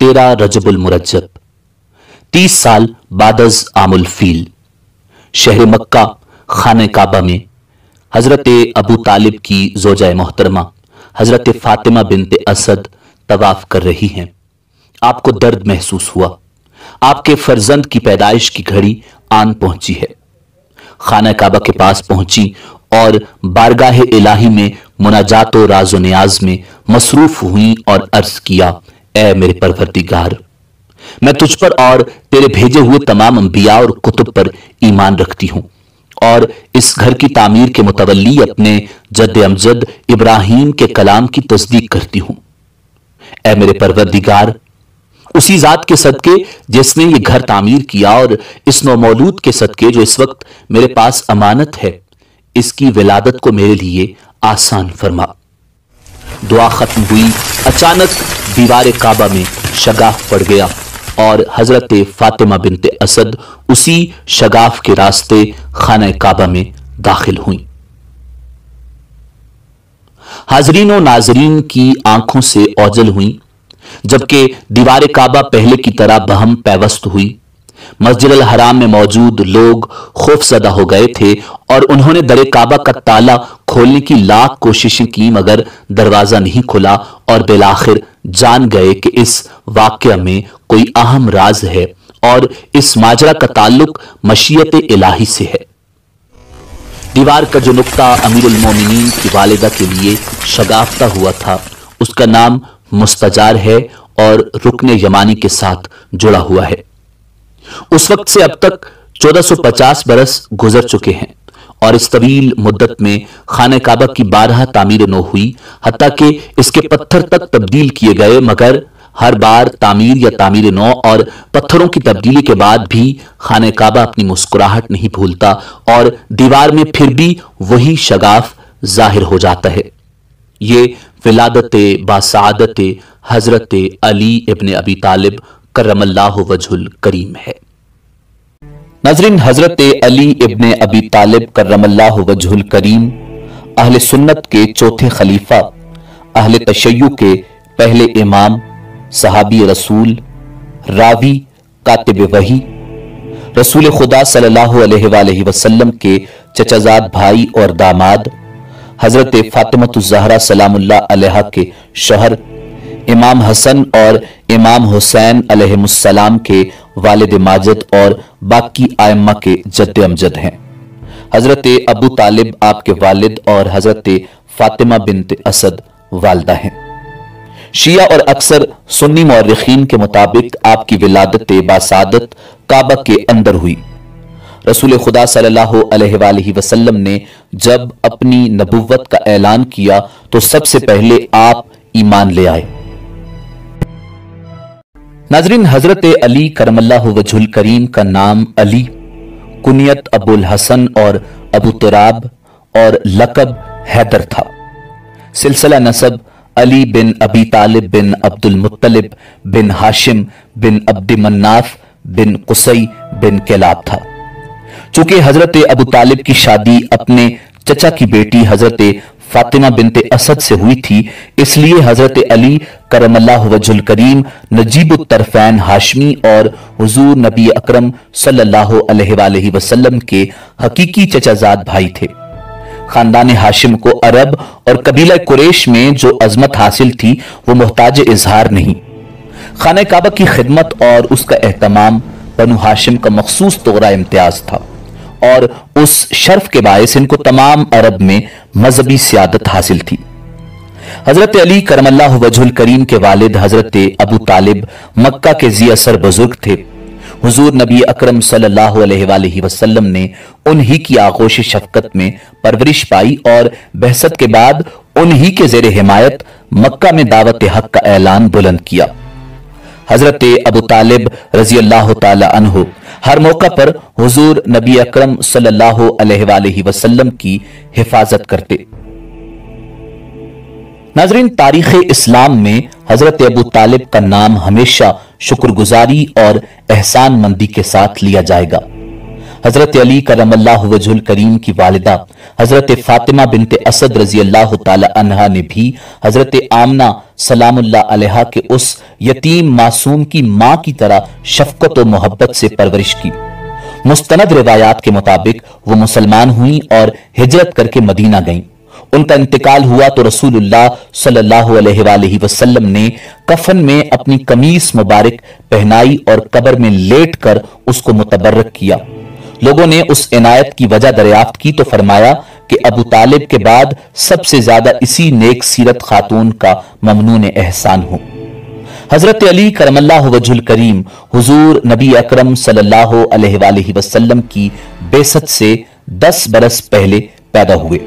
13 रजब उल मुरज्जब 30 साल बादज आमुल फील शहर मक्का खाने काबा में हजरत अबू तालिब की जोजा मोहतरमा हजरत फातिमा बिनते असद तवाफ कर रही हैं। आपको दर्द महसूस हुआ। आपके फर्जंद की पैदाइश की घड़ी आन पहुंची है। खाना काबा के पास पहुंची और बारगाह इलाही में मुनाजात और राज़ो नियाज में मसरूफ हुई और अर्ज किया, ए मेरे परवरदिगार, मैं तुझ पर और तेरे भेजे हुए तमाम अंबिया और कुतुब पर ईमान रखती हूं और इस घर की तामीर के मुतवल्ली अपने जद्द अमजद इब्राहीम के कलाम की तस्दीक करती हूं। ए मेरे परवरदिगार, उसी जात के सदके जिसने ये घर तामीर किया और इस नौमौलूद के सदके जो इस वक्त मेरे पास अमानत है, इसकी विलादत को मेरे लिए आसान फरमा। दुआ खत्म हुई। अचानक दीवार काबा में शगाफ पड़ गया और हजरत फातिमा बिनते असद उसी शगाफ के रास्ते खाना काबा में दाखिल हुई। हाजरीन और नाजरीन की आंखों से ओझल हुई, जबकि दीवार काबा पहले की तरह बहम पैवस्त हुई। मस्जिद अल हराम में मौजूद लोग खौफजदा हो गए थे और उन्होंने दरे काबा का ताला खोलने की लाख कोशिशें की, मगर दरवाजा नहीं खुला और बिलाखिर जान गए कि इस वाकया में कोई अहम राज है और इस माजरा का ताल्लुक मशीयत इलाही से है। दीवार का जो नुक्ता अमीरुल मोमिनीन की वालिदा के लिए शगाफ्ता हुआ था, उसका नाम मुस्तजार है और रुकने यमानी के साथ जुड़ा हुआ है। उस वक्त से अब तक 1450 बरस गुजर चुके हैं और इस तवील मुद्दत में खाने काबा की 12 तामीर नौ हुई, हत्ता कि इसके पत्थर तक तब्दील किए गए, मगर हर बार तामीर या तामीर नौ और पत्थरों की तब्दीली के बाद भी खाने काबा अपनी मुस्कुराहट नहीं भूलता और दीवार में फिर भी वही शगाफ जाहिर हो जाता है। ये विलादत बासादत हजरत अली इब्न अबी तालिब करमल्लाहु वजहुल करीम है। नाज़रीन, हजरत अली इब्न अबी तालिब करमल्लाहु वजहुल करीम अहले सुन्नत के चौथे खलीफा, अहले तशय्युअ के पहले इमाम, सहाबी रसूल, रावी, कातिब वही, रसूल खुदा सल्लल्लाहु अलैहि वसल्लम के चचाजाद भाई और दामाद, हजरत फातिमतुज़ ज़हरा सलामुल्लाह अलैहा के शोहर, इमाम हसन और इमाम हुसैन अलैहिमुस्सलाम के वालिद माजिद और बाकी आइम्मा के जद्द अमजद हैं। हजरत अबू तालिब आपके वालिद और हजरत फातिमा बिनते असद वालदा हैं। शिया और अक्सर सुन्नी मौर्रिखीन के मुताबिक आपकी विलादत बासादत काबा के अंदर हुई। रसूल खुदा सल्लल्लाहु अलैहि वसल्लम ने जब अपनी नबुव्वत का ऐलान किया तो सबसे पहले आप ईमान ले आए। नाजरीन, हजरत अली करमल्लाहु वजहुल करीम का नाम अली, कुनियत अबुल हसन और अबू तुराब और लकब हैदर था। सिलसिला नसब अली बिन अबी तालिब बिन अब्दुल मुत्तलिब बिन हाशिम बिन अब्द मन्नाफ बिन कुसई बिन किलाब था। चूंकि हजरत अबू तालिब की शादी अपने चचा की बेटी हजरत फातिमा बिनते असद से हुई थी, इसलिए हजरत अली करमल्लाहु वजहुल करीम नजीबुत तरफैन हाशमी और हुजूर नबी अकरम सल्लल्लाहु अलैहि वसल्लम के हकीकी चचाजाद भाई थे। खानदान हाशिम को अरब और कबीला कुरैश में जो अजमत हासिल थी, वो मोहताज इजहार नहीं। खाने काबा की खिदमत और उसका एहतमाम बनु हाशिम का मखसूस तोरा इम्तियाज था और उस शर्फ के बायस इनको तमाम अरब में मजहबी सियादत हासिल थी। हजरत अली करमल्लाहु वजहुल करीम के वालिद हजरत अबू तालिब मक्का के जी असर बुजुर्ग थे। हुजूर नबी अकरम सल्लल्लाहु अलैहि वसल्लम ने उन्हीं की आगोश शफकत में परवरिश पाई और बहसत के बाद उन्हीं के ज़ेरे हिमायत मक्का में दावत हक का ऐलान बुलंद किया। हजरत अबू तालिब रजी अल्लाह ताला अन्हु हर मौका पर हुजूर नबी अकरम सल्लल्लाहु अलैहि वसल्लम की हिफाजत करते। नाजरीन, तारीख इस्लाम में हजरत अबू तालिब का नाम हमेशा शुक्रगुजारी और एहसान मंदी के साथ लिया जाएगा। हजरत अली करमल्लाहु वजहुल करीम की वालिदा हजरत फातिमा बिनते असद रजी अल्लाह ताला अन्हा ने भी हजरत आमना सलामुल्लाह अलैहा के उस यतीम मासूम की मां की तरह शफकत और मोहब्बत से परवरिश की। मुस्तनद रिवायात के मुताबिक वो मुसलमान हुई और हिजरत करके मदीना गईं। उनका इंतकाल हुआ तो रसूलुल्लाह सल्लल्लाहु अलैहि वसल्लम ने कफन में अपनी कमीज मुबारक पहनाई और कब्र में लेटकर उसको मुतबर्रक किया। लोगों ने उस इनायत की वजह दरियाफ्त की तो फरमाया कि अबू तालिब के बाद सबसे ज्यादा इसी नेक सीरत खातून का ममनून एहसान हो। हजरत अली करमल्लाहु वजहुल करीम हुजूर नबी अकरम सल्लल्लाहु अलैहि वसल्लम की बेसत से 10 बरस पहले पैदा हुए।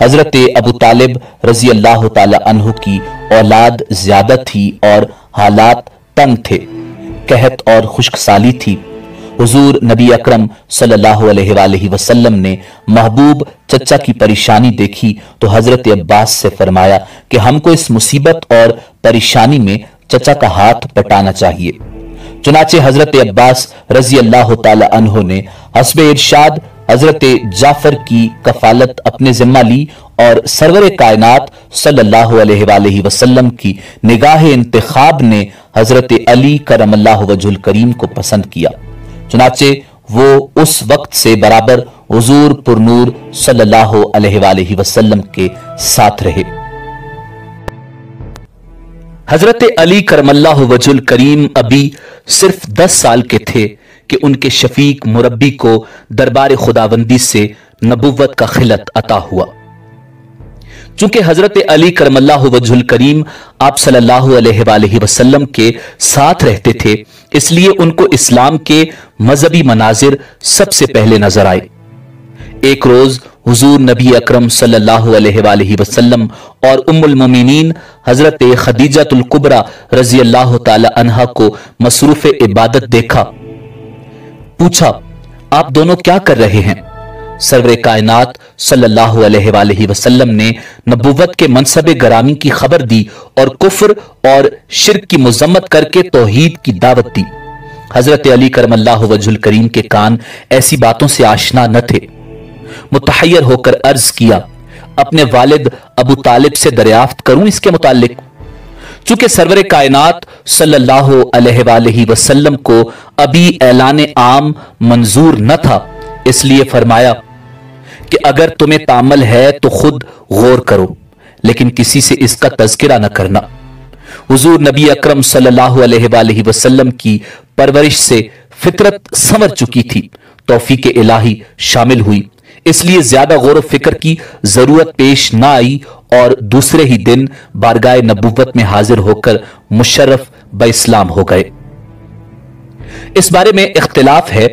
हजरत अबू तालिब रजी अल्लाह ताला अन्हु की औलाद ज्यादा थी और हालात तंग थे, कहत और खुश्कसाली थी। हुजूर नबी अकरम सल्लल्लाहु अलैहि वसल्लम ने महबूब चचा की परेशानी देखी तो हजरत अब्बास से फरमाया कि हमको इस मुसीबत और परेशानी में चचा का हाथ बटाना चाहिए। चुनाचे हजरत अब्बास रजी अल्लाह ताला अन्हु ने हस्बे इरशाद हजरत जाफर की कफालत अपने जिम्मा ली और सरवर कायनात सल्लल्लाहु अलैहि वसल्लम की निगाह इंतखाब ने हजरत अली करमल्लाहु वजहुल करीम को पसंद किया। चुनाचे वो उस वक्त से बराबर हुजूर पुरनूर सल्लल्लाहु अलैहि वसल्लम के साथ रहे। हजरत अली करमल्लाहु वजहुल करीम अभी सिर्फ 10 साल के थे कि उनके शफीक मुरब्बी को दरबार खुदाबंदी से नबुव्वत का खिलत अता हुआ। चूंकि हजरत अली करमल्लाहु वजहुल करीम आप सल्लल्लाहु अलैहि वसल्लम के साथ रहते थे, इसलिए उनको इस्लाम के मजहबी मनाजिर सबसे पहले नजर आए। एक रोज हुजूर नबी अकरम सल्लल्लाहु अलैहि वसल्लम और उम्मुल मोमिनीन हजरत खदीजतुल कुबरा रजी अल्लाह ताला अन्हा को मसरूफ इबादत देखा। पूछा, आप दोनों क्या कर रहे हैं? सरवरे कायनात सल्लल्लाहु अलैहि वसल्लम ने नबुव्वत के मनसबे गरामी की खबर दी और कुफ्र और शिर्क की मुजम्मत करके तौहीद की दावत दी। हजरत अली करमल्लाहु वजहुल करीम के कान ऐसी बातों से आशना न थे। मुतहय्यर होकर अर्ज किया, अपने वालिद अबू तालिब से दरियाफ्त करूं इसके मुतालिक। चूंकि सरवर कायनात सल्लल्लाहु अलैहि वसल्लम को अभी ऐलान आम मंजूर न था, इसलिए फरमाया कि अगर तुम्हें तामल है तो खुद गौर करो, लेकिन किसी से इसका तज़किरा न करना। हुजूर नबी अकरम सल्लल्लाहु अलैहि वसल्लम की परवरिश से फितरत संवर चुकी थी, तौफीक इलाही शामिल हुई, इसलिए ज्यादा गौर फिक्र की जरूरत पेश ना आई और दूसरे ही दिन बारगाह नबुव्वत में हाजिर होकर मुशर्रफ ब इस्लाम हो गए। इस बारे में इख्तिलाफ है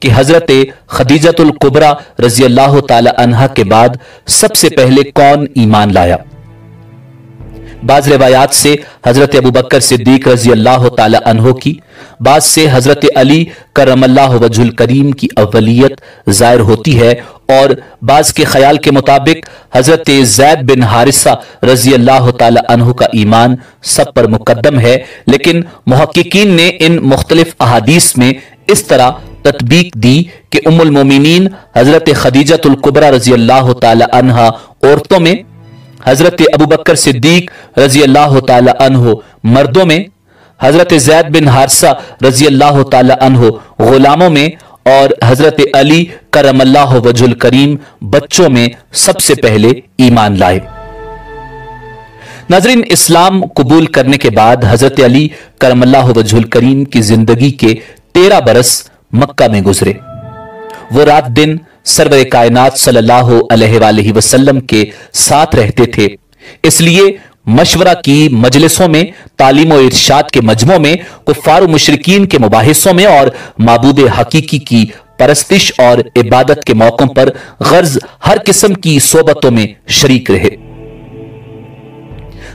कि हजरत खदीजतुल कुबरा रजी अल्लाह ताला अन्हा के बाद सबसे पहले कौन ईमान लाया। बाज रिवायात से हजरत अबू बकर सिद्दीक रजी अल्लाह ताला अन्हो की, बाज से हजरत अली करमल्लाहु वजहुल करीम की अव्वलियत जाहिर होती है और बाज के ख्याल के मुताबिक हजरत ज़ैद बिन हारिसा रजी अल्लाह ताला अन्हु का ईमान सब पर मुकद्दम है। लेकिन मुहक्किकीन ने इन मुख्तलिफ अहादीस में इस तरह तत्बीक दी कि उम्मुल मोमिनीन हजरत खदीजतुल कुबरा रजी अल्लाह ताला अन्हा औरतों में, हजरत अबू बकर सिद्दीक रजी अल्लाह ताला अन्हो मर्दों में, हजरत ज़ैद बिन हारिसा रजी अल्लाह ताला अन्हो गुलामों में और हजरत अली करमल्लाहु वजहुल करीम बच्चों में सबसे पहले ईमान लाए। नाज़रीन, इस्लाम कबूल करने के बाद हजरत अली करमल्लाहु वजहुल करीम की जिंदगी के 13 बरस मक्का में गुजरे। वो रात दिन सरवर कायनात सल्लल्लाहु अलैहि वसल्लम के साथ रहते थे, इसलिए मशवरा की मजलिसों में, तालीम और इरशाद के मजमों में, कुफ्फार और मुशरिकीन के मुबाहिसों में और माबूद हकीकी की परस्तिश और इबादत के मौकों पर गर्ज हर किस्म की सोबतों में शरीक रहे।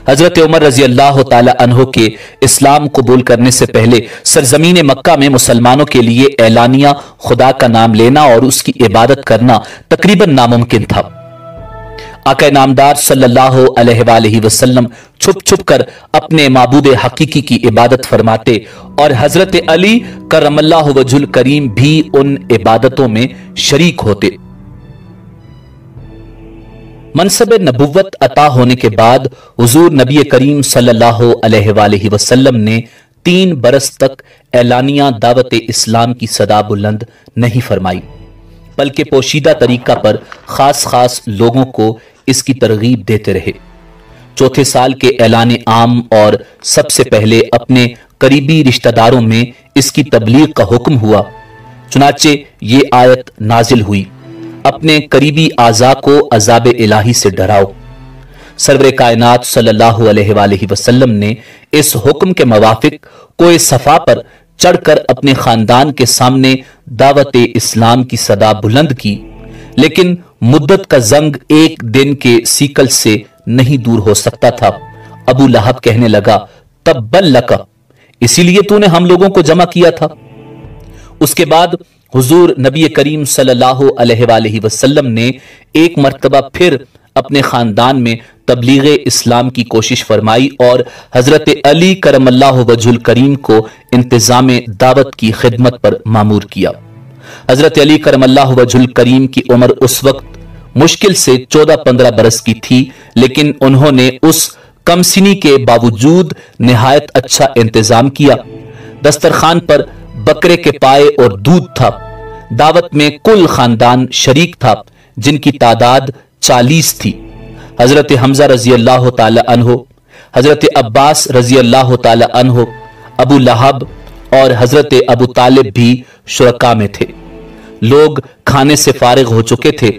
हजरत उमर रजी अल्लाह ताला अन्हो के इस्लाम कबूल करने से पहले सरजमीन मक्का में मुसलमानों के लिए ऐलानिया खुदा का नाम लेना और उसकी इबादत करना तकरीबन नामुमकिन था। आका नामदार सल्लल्लाहु अलैहि वसल्लम छुप छुप कर अपने माबूद हकीकी की इबादत फरमाते और हजरत अली करमल्लाहु वजहुल करीम भी उन इबादतों में शरीक होते। मनसब नबुव्वत अता होने के बाद हुजूर नबी करीम सल्लल्लाहु अलैहि वसल्लम ने 3 बरस तक एलानिया दावत इस्लाम की सदा बुलंद नहीं फरमाई, बल्कि पोशीदा तरीका पर खास खास लोगों को इसकी तरगीब देते रहे। चौथे साल के ऐलान आम और सबसे पहले अपने करीबी रिश्तेदारों में इसकी तबलीग का हुक्म हुआ। चुनाचे ये आयत नाजिल हुई, अपने करीबी आज़ा को अज़ाब इलाही से डराओ। सरवरे कायनात सल्लल्लाहु अलैहि वसल्लम ने इस हुक्म के मुवाफिक कोई सफा पर चढ़कर अपने खानदान के सामने दावत इस्लाम की सदा बुलंद की, लेकिन मुद्दत का जंग एक दिन के सीकल से नहीं दूर हो सकता था। अबू लहब कहने लगा, तब्बल लका, इसीलिए तूने हम लोगों को जमा किया था। उसके बाद हुजूर नबी करीम सल्लल्लाहु अलैहि वसल्लम ने एक मर्तबा फिर अपने खानदान में तबलीग इस्लाम की कोशिश फरमाई और हजरत अली करमल्लाहु वजहुल करीम को इंतजाम दावत की खिदमत पर मामूर किया। हजरत अली करमल्लाहु वजहुल करीम की उम्र उस वक्त मुश्किल से 14-15 बरस की थी, लेकिन उन्होंने उस कमसिनी के बावजूद निहायत अच्छा इंतजाम किया। दस्तरखान पर बकरे के पाए और दूध था। दावत में कुल खानदान शरीक था, जिनकी तादाद 40 थी। हजरत हमजा रजी अल्लाह ताला अन्हो, हजरत अब्बास रजी अल्लाह ताला अन्हो, अबू लहब और हजरत अबू तालिब भी शुरका में थे। लोग खाने से फारिग हो चुके थे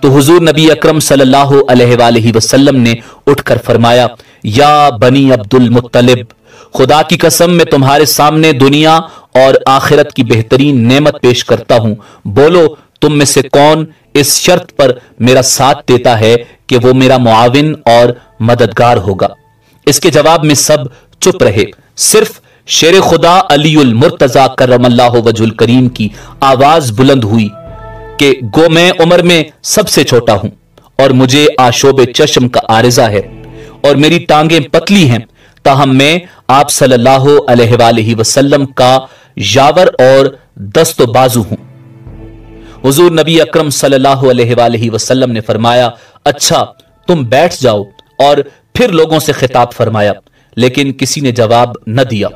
तो हुजूर नबी अकरम सल्लल्लाहु अलैहि वसल्लम ने उठकर फरमाया, या बनी अब्दुल मुत्तलिब, खुदा की कसम मैं तुम्हारे सामने दुनिया और आखिरत की बेहतरीन नेमत पेश करता हूं। बोलो, तुम में से कौन इस शर्त पर मेरा साथ देता है कि वो मेरा मुआविन और मददगार होगा। इसके जवाब में सब चुप रहे। सिर्फ शेर खुदा अलीउल मुर्तजा करमल्लाहु वजहुल करीम की आवाज बुलंद हुई कि गो मैं उम्र में सबसे छोटा हूं और मुझे आशोब चश्म का आरिजा है और मेरी टांगें पतली हैं, ताहम मैं आप सल्लल्लाहु अलैहि वसल्लम का यावर और दस्तो बाजू हूं। हुजूर नबी अकरम सल्लल्लाहु अलैहि वसल्लम ने फरमाया, अच्छा तुम बैठ जाओ, और फिर लोगों से खिताब फरमाया, लेकिन किसी ने जवाब न दिया।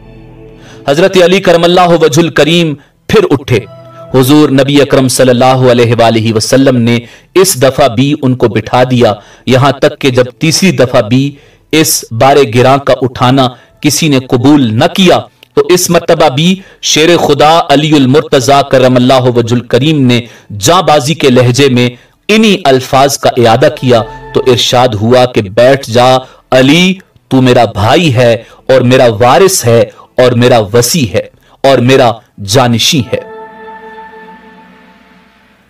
हजरत अली करमल्लाहु वजहुल करीम फिर उठे। हुजूर नबी अकरम सल्लल्लाहु अलैहि वसल्लम ने इस दफा भी उनको बिठा दिया, यहां तक कि जब तीसरी दफा भी इस बारे गिरां का उठाना किसी ने कबूल न किया तो इस मर्तबा भी शेर खुदा अलीउल मुर्तजा करमल्लाहु वजहुल करीम ने जाबाजी के लहजे में इन्हीं अल्फाज का इयादा किया तो इरशाद हुआ कि बैठ जा अली, तू मेरा भाई है और मेरा वारिस है और मेरा वसी है और मेरा जानिशी है।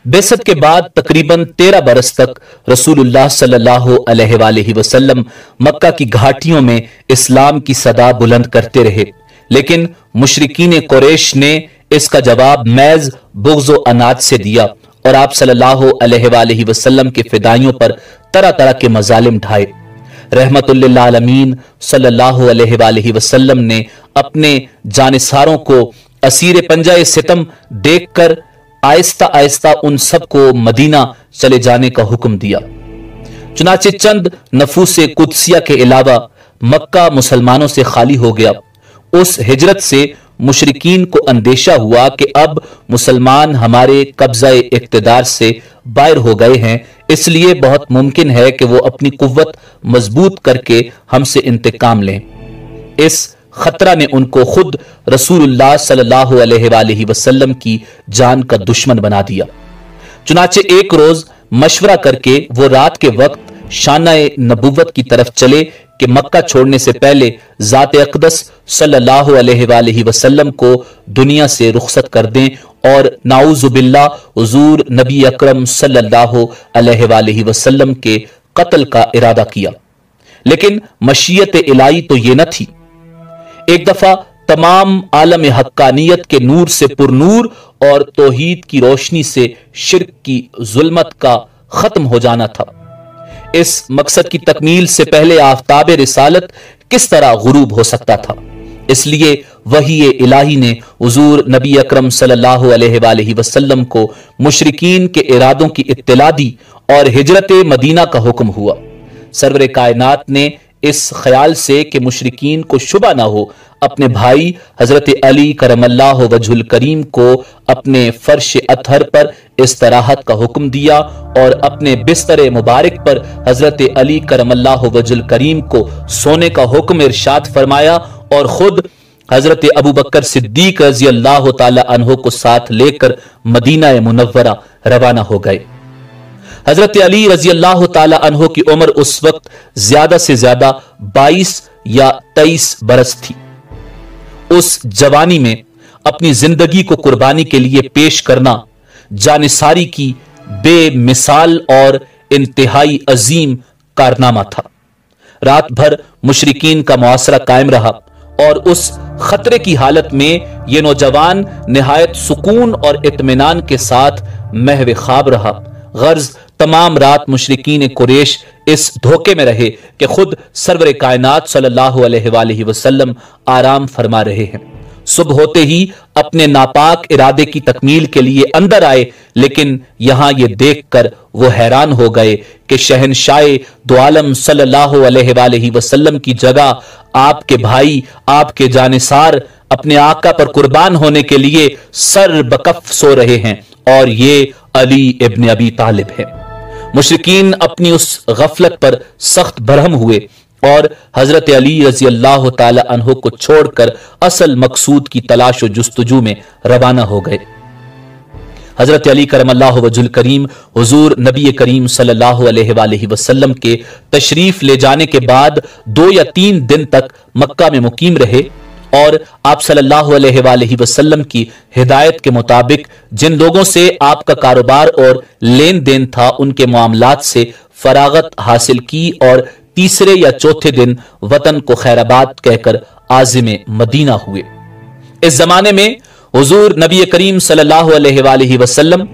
बेसत के बाद तकरीबन 13 बरस तक रसूलुल्लाह सल्लल्लाहु अलैहि वसल्लम मक्का की घाटियों में इस्लाम की सदा बुलंद करते रहे, लेकिन मुशरिकीन कुरैश ने इसका जवाब मैज बुग़्ज़ व अनाद से दिया और आप सल्लल्लाहु अलैहि वसल्लम के फिदाइयों पर तरह तरह के मजालिम ढाए। रहमतुल लिल आलमीन सल्लल्लाहु अलैहि वसल्लम ने अपने जानिसारों को असीर पंजाए सितम देखकर आहिस्ता आहिस्ता उन सबको मदीना चले जाने का हुक्म दिया। चुनाचे चंद नफूसे कुदसिया के अलावा मक्का मुसलमानों से खाली हो गया। उस हिजरत से मुशरिकीन को अंदेशा हुआ कि अब मुसलमान हमारे कब्जा इक्तदार से बाहर हो गए हैं, इसलिए बहुत मुमकिन है कि वो अपनी कुव्वत मजबूत करके हमसे इंतकाम लें। इस खतरा ने उनको खुद रसूलुल्लाह सल्लल्लाहु अलैहि वसल्लम की जान का दुश्मन बना दिया। चुनाचे एक रोज मशवरा करके वो रात के वक्त शाना-ए नबुव्वत की तरफ चले कि मक्का छोड़ने से पहले ज़ात अक़दस सल्लल्लाहु अलैहि वसल्लम को दुनिया से रुखसत कर दें और नाउज़ुबिल्लाह हुजूर नबी अकरम सल्लल्लाहु अलैहि वसल्लम के कत्ल का इरादा किया। लेकिन मशीयत इलाही तो ये न थी। एक दफा तमाम आलम हक्कानियत के नूर से पुरनूर और तौहीद की रोशनी से शिर्क की जुल्मत का खत्म हो जाना था। اس مقصد کی تکمیل سے پہلے آفتاب رسالت کس طرح غروب ہو سکتا تھا؟ اس لیے وحی الہی نے حضور نبی اکرم صلی اللہ علیہ وآلہ وسلم کو مشرکین کے ارادوں کی اطلاع دی اور ہجرت مدینہ کا حکم ہوا۔ سرور کائنات نے اس خیال سے کہ مشرکین کو شبہ نہ ہو، اپنے بھائی حضرت علی کرم اللہ وجہ الکریم کو اپنے فرش اطہر پر استراحت کا حکم دیا اور اپنے بستر مبارک پر حضرت علی کرم اللہ وجہ الکریم کو سونے کا حکم ارشاد فرمایا اور خود حضرت ابو بکر صدیق رضی اللہ تعالی عنہ کو ساتھ لے کر مدینہ منورہ روانہ ہو گئے۔ حضرت علی رضی اللہ تعالی عنہ کی عمر اس وقت زیادہ سے زیادہ 22 یا 23 برس تھی۔ اس جوانی میں اپنی زندگی کو قربانی کے لیے پیش کرنا جانثاری کی بے مثال اور انتہائی عظیم کارنامہ تھا۔ رات بھر مشرکین کا محاصرہ قائم رہا اور اس خطرے کی حالت میں یہ نوجوان نہایت سکون اور اطمینان کے ساتھ محو خواب رہا۔ غرض تمام رات مشرکین قریش اس دھوکے میں رہے کہ خود سرور کائنات صلی اللہ علیہ وآلہ وسلم آرام فرما رہے ہیں۔ صبح ہوتے ہی اپنے ناپاک ارادے کی تکمیل کے لیے اندر آئے، لیکن یہاں یہ دیکھ کر وہ حیران ہو گئے کہ شہنشاہ دو عالم صلی اللہ علیہ وآلہ وسلم کی جگہ آپ کے بھائی، آپ کے جانثار اپنے آقا پر قربان ہونے کے لیے سر بکف سو رہے ہیں، اور یہ علی ابن ابی طالب ہے۔ مشرکین اپنی اس غفلت پر سخت برہم ہوئے اور حضرت علی رضی اللہ تعالی عنہ کو چھوڑ کر اصل مقصود کی تلاش و جستجو میں روانہ ہو گئے۔ حضرت علی کرم اللہ وجہ الکریم حضور نبی کریم صلی اللہ علیہ وآلہ وسلم کے تشریف لے جانے کے بعد 2 یا 3 دن تک مکہ میں مقیم رہے اور آپ صلی اللہ علیہ وآلہ وسلم کی ہدایت کے مطابق جن لوگوں سے آپ کا کاروبار اور لین دین تھا ان کے معاملات سے فراغت حاصل کی اور تیسرے یا چوتھے دن وطن کو خیر آباد کہہ کر عازم مدینہ ہوئے۔ اس زمانے میں حضور نبی کریم صلی اللہ علیہ وآلہ وسلم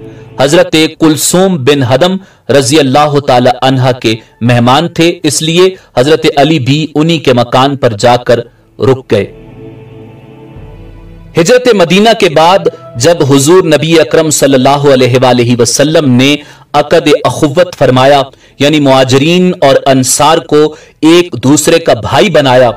حضرت کلثوم بن ہدم رضی اللہ تعالی عنہ کے مہمان تھے، اس لیے حضرت علی بھی انہی کے مکان پر جا کر رک گئے۔ ہجرت مدینہ کے بعد جب حضور نبی اکرم صلی اللہ علیہ وآلہ وسلم نے عقد اخوت فرمایا، یعنی مہاجرین اور انصار کو ایک دوسرے کا بھائی بنایا،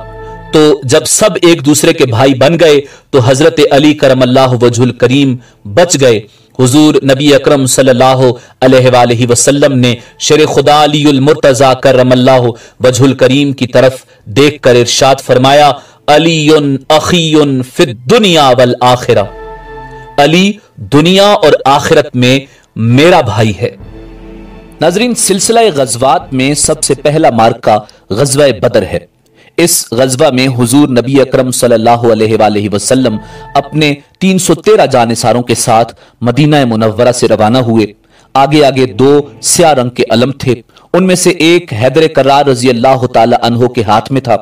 تو جب سب ایک دوسرے کے بھائی بن گئے تو حضرت علی کرم اللہ وجہ الکریم بچ گئے۔ حضور نبی اکرم صلی اللہ علیہ وآلہ وسلم نے شیر خدا علی المرتضی کرم اللہ وجہ الکریم کی طرف دیکھ کر ارشاد فرمایا، علی اخی فی الدنیا والآخرہ، علی دنیا اور آخرت میں میرا بھائی ہے۔ ناظرین، سلسلہ غزوات میں سب سے پہلا مارکہ غزوہ بدر ہے۔ اس غزوہ میں حضور نبی اکرم صلی اللہ علیہ وآلہ وسلم اپنے 313 جانثاروں کے ساتھ مدینہ منورہ سے روانہ ہوئے۔ آگے آگے 2 سیاہ رنگ کے علم تھے، ان میں سے ایک حیدر کرار رضی اللہ تعالی عنہ کے ہاتھ میں تھا۔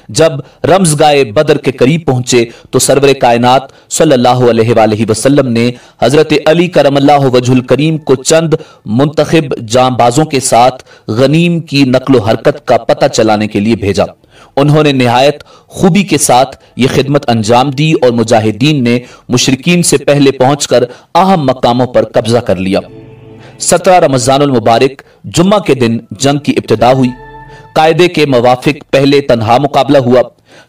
جب رمزگاہ بدر کے قریب پہنچے تو سرور کائنات صلی اللہ علیہ وآلہ وسلم نے حضرت علی کرم اللہ وجہ الکریم کو چند منتخب جانبازوں کے ساتھ غنیم کی نقل و حرکت کا پتہ چلانے کے لیے بھیجا۔ انہوں نے نہایت خوبی کے ساتھ یہ خدمت انجام دی اور مجاہدین نے مشرکین سے پہلے پہنچ کر اہم مقاموں پر قبضہ کر لیا۔ 17 رمضان المبارک جمعہ کے دن جنگ کی ابتدا ہوئی۔ قاعدے کے موافق پہلے تنہا مقابلہ ہوا۔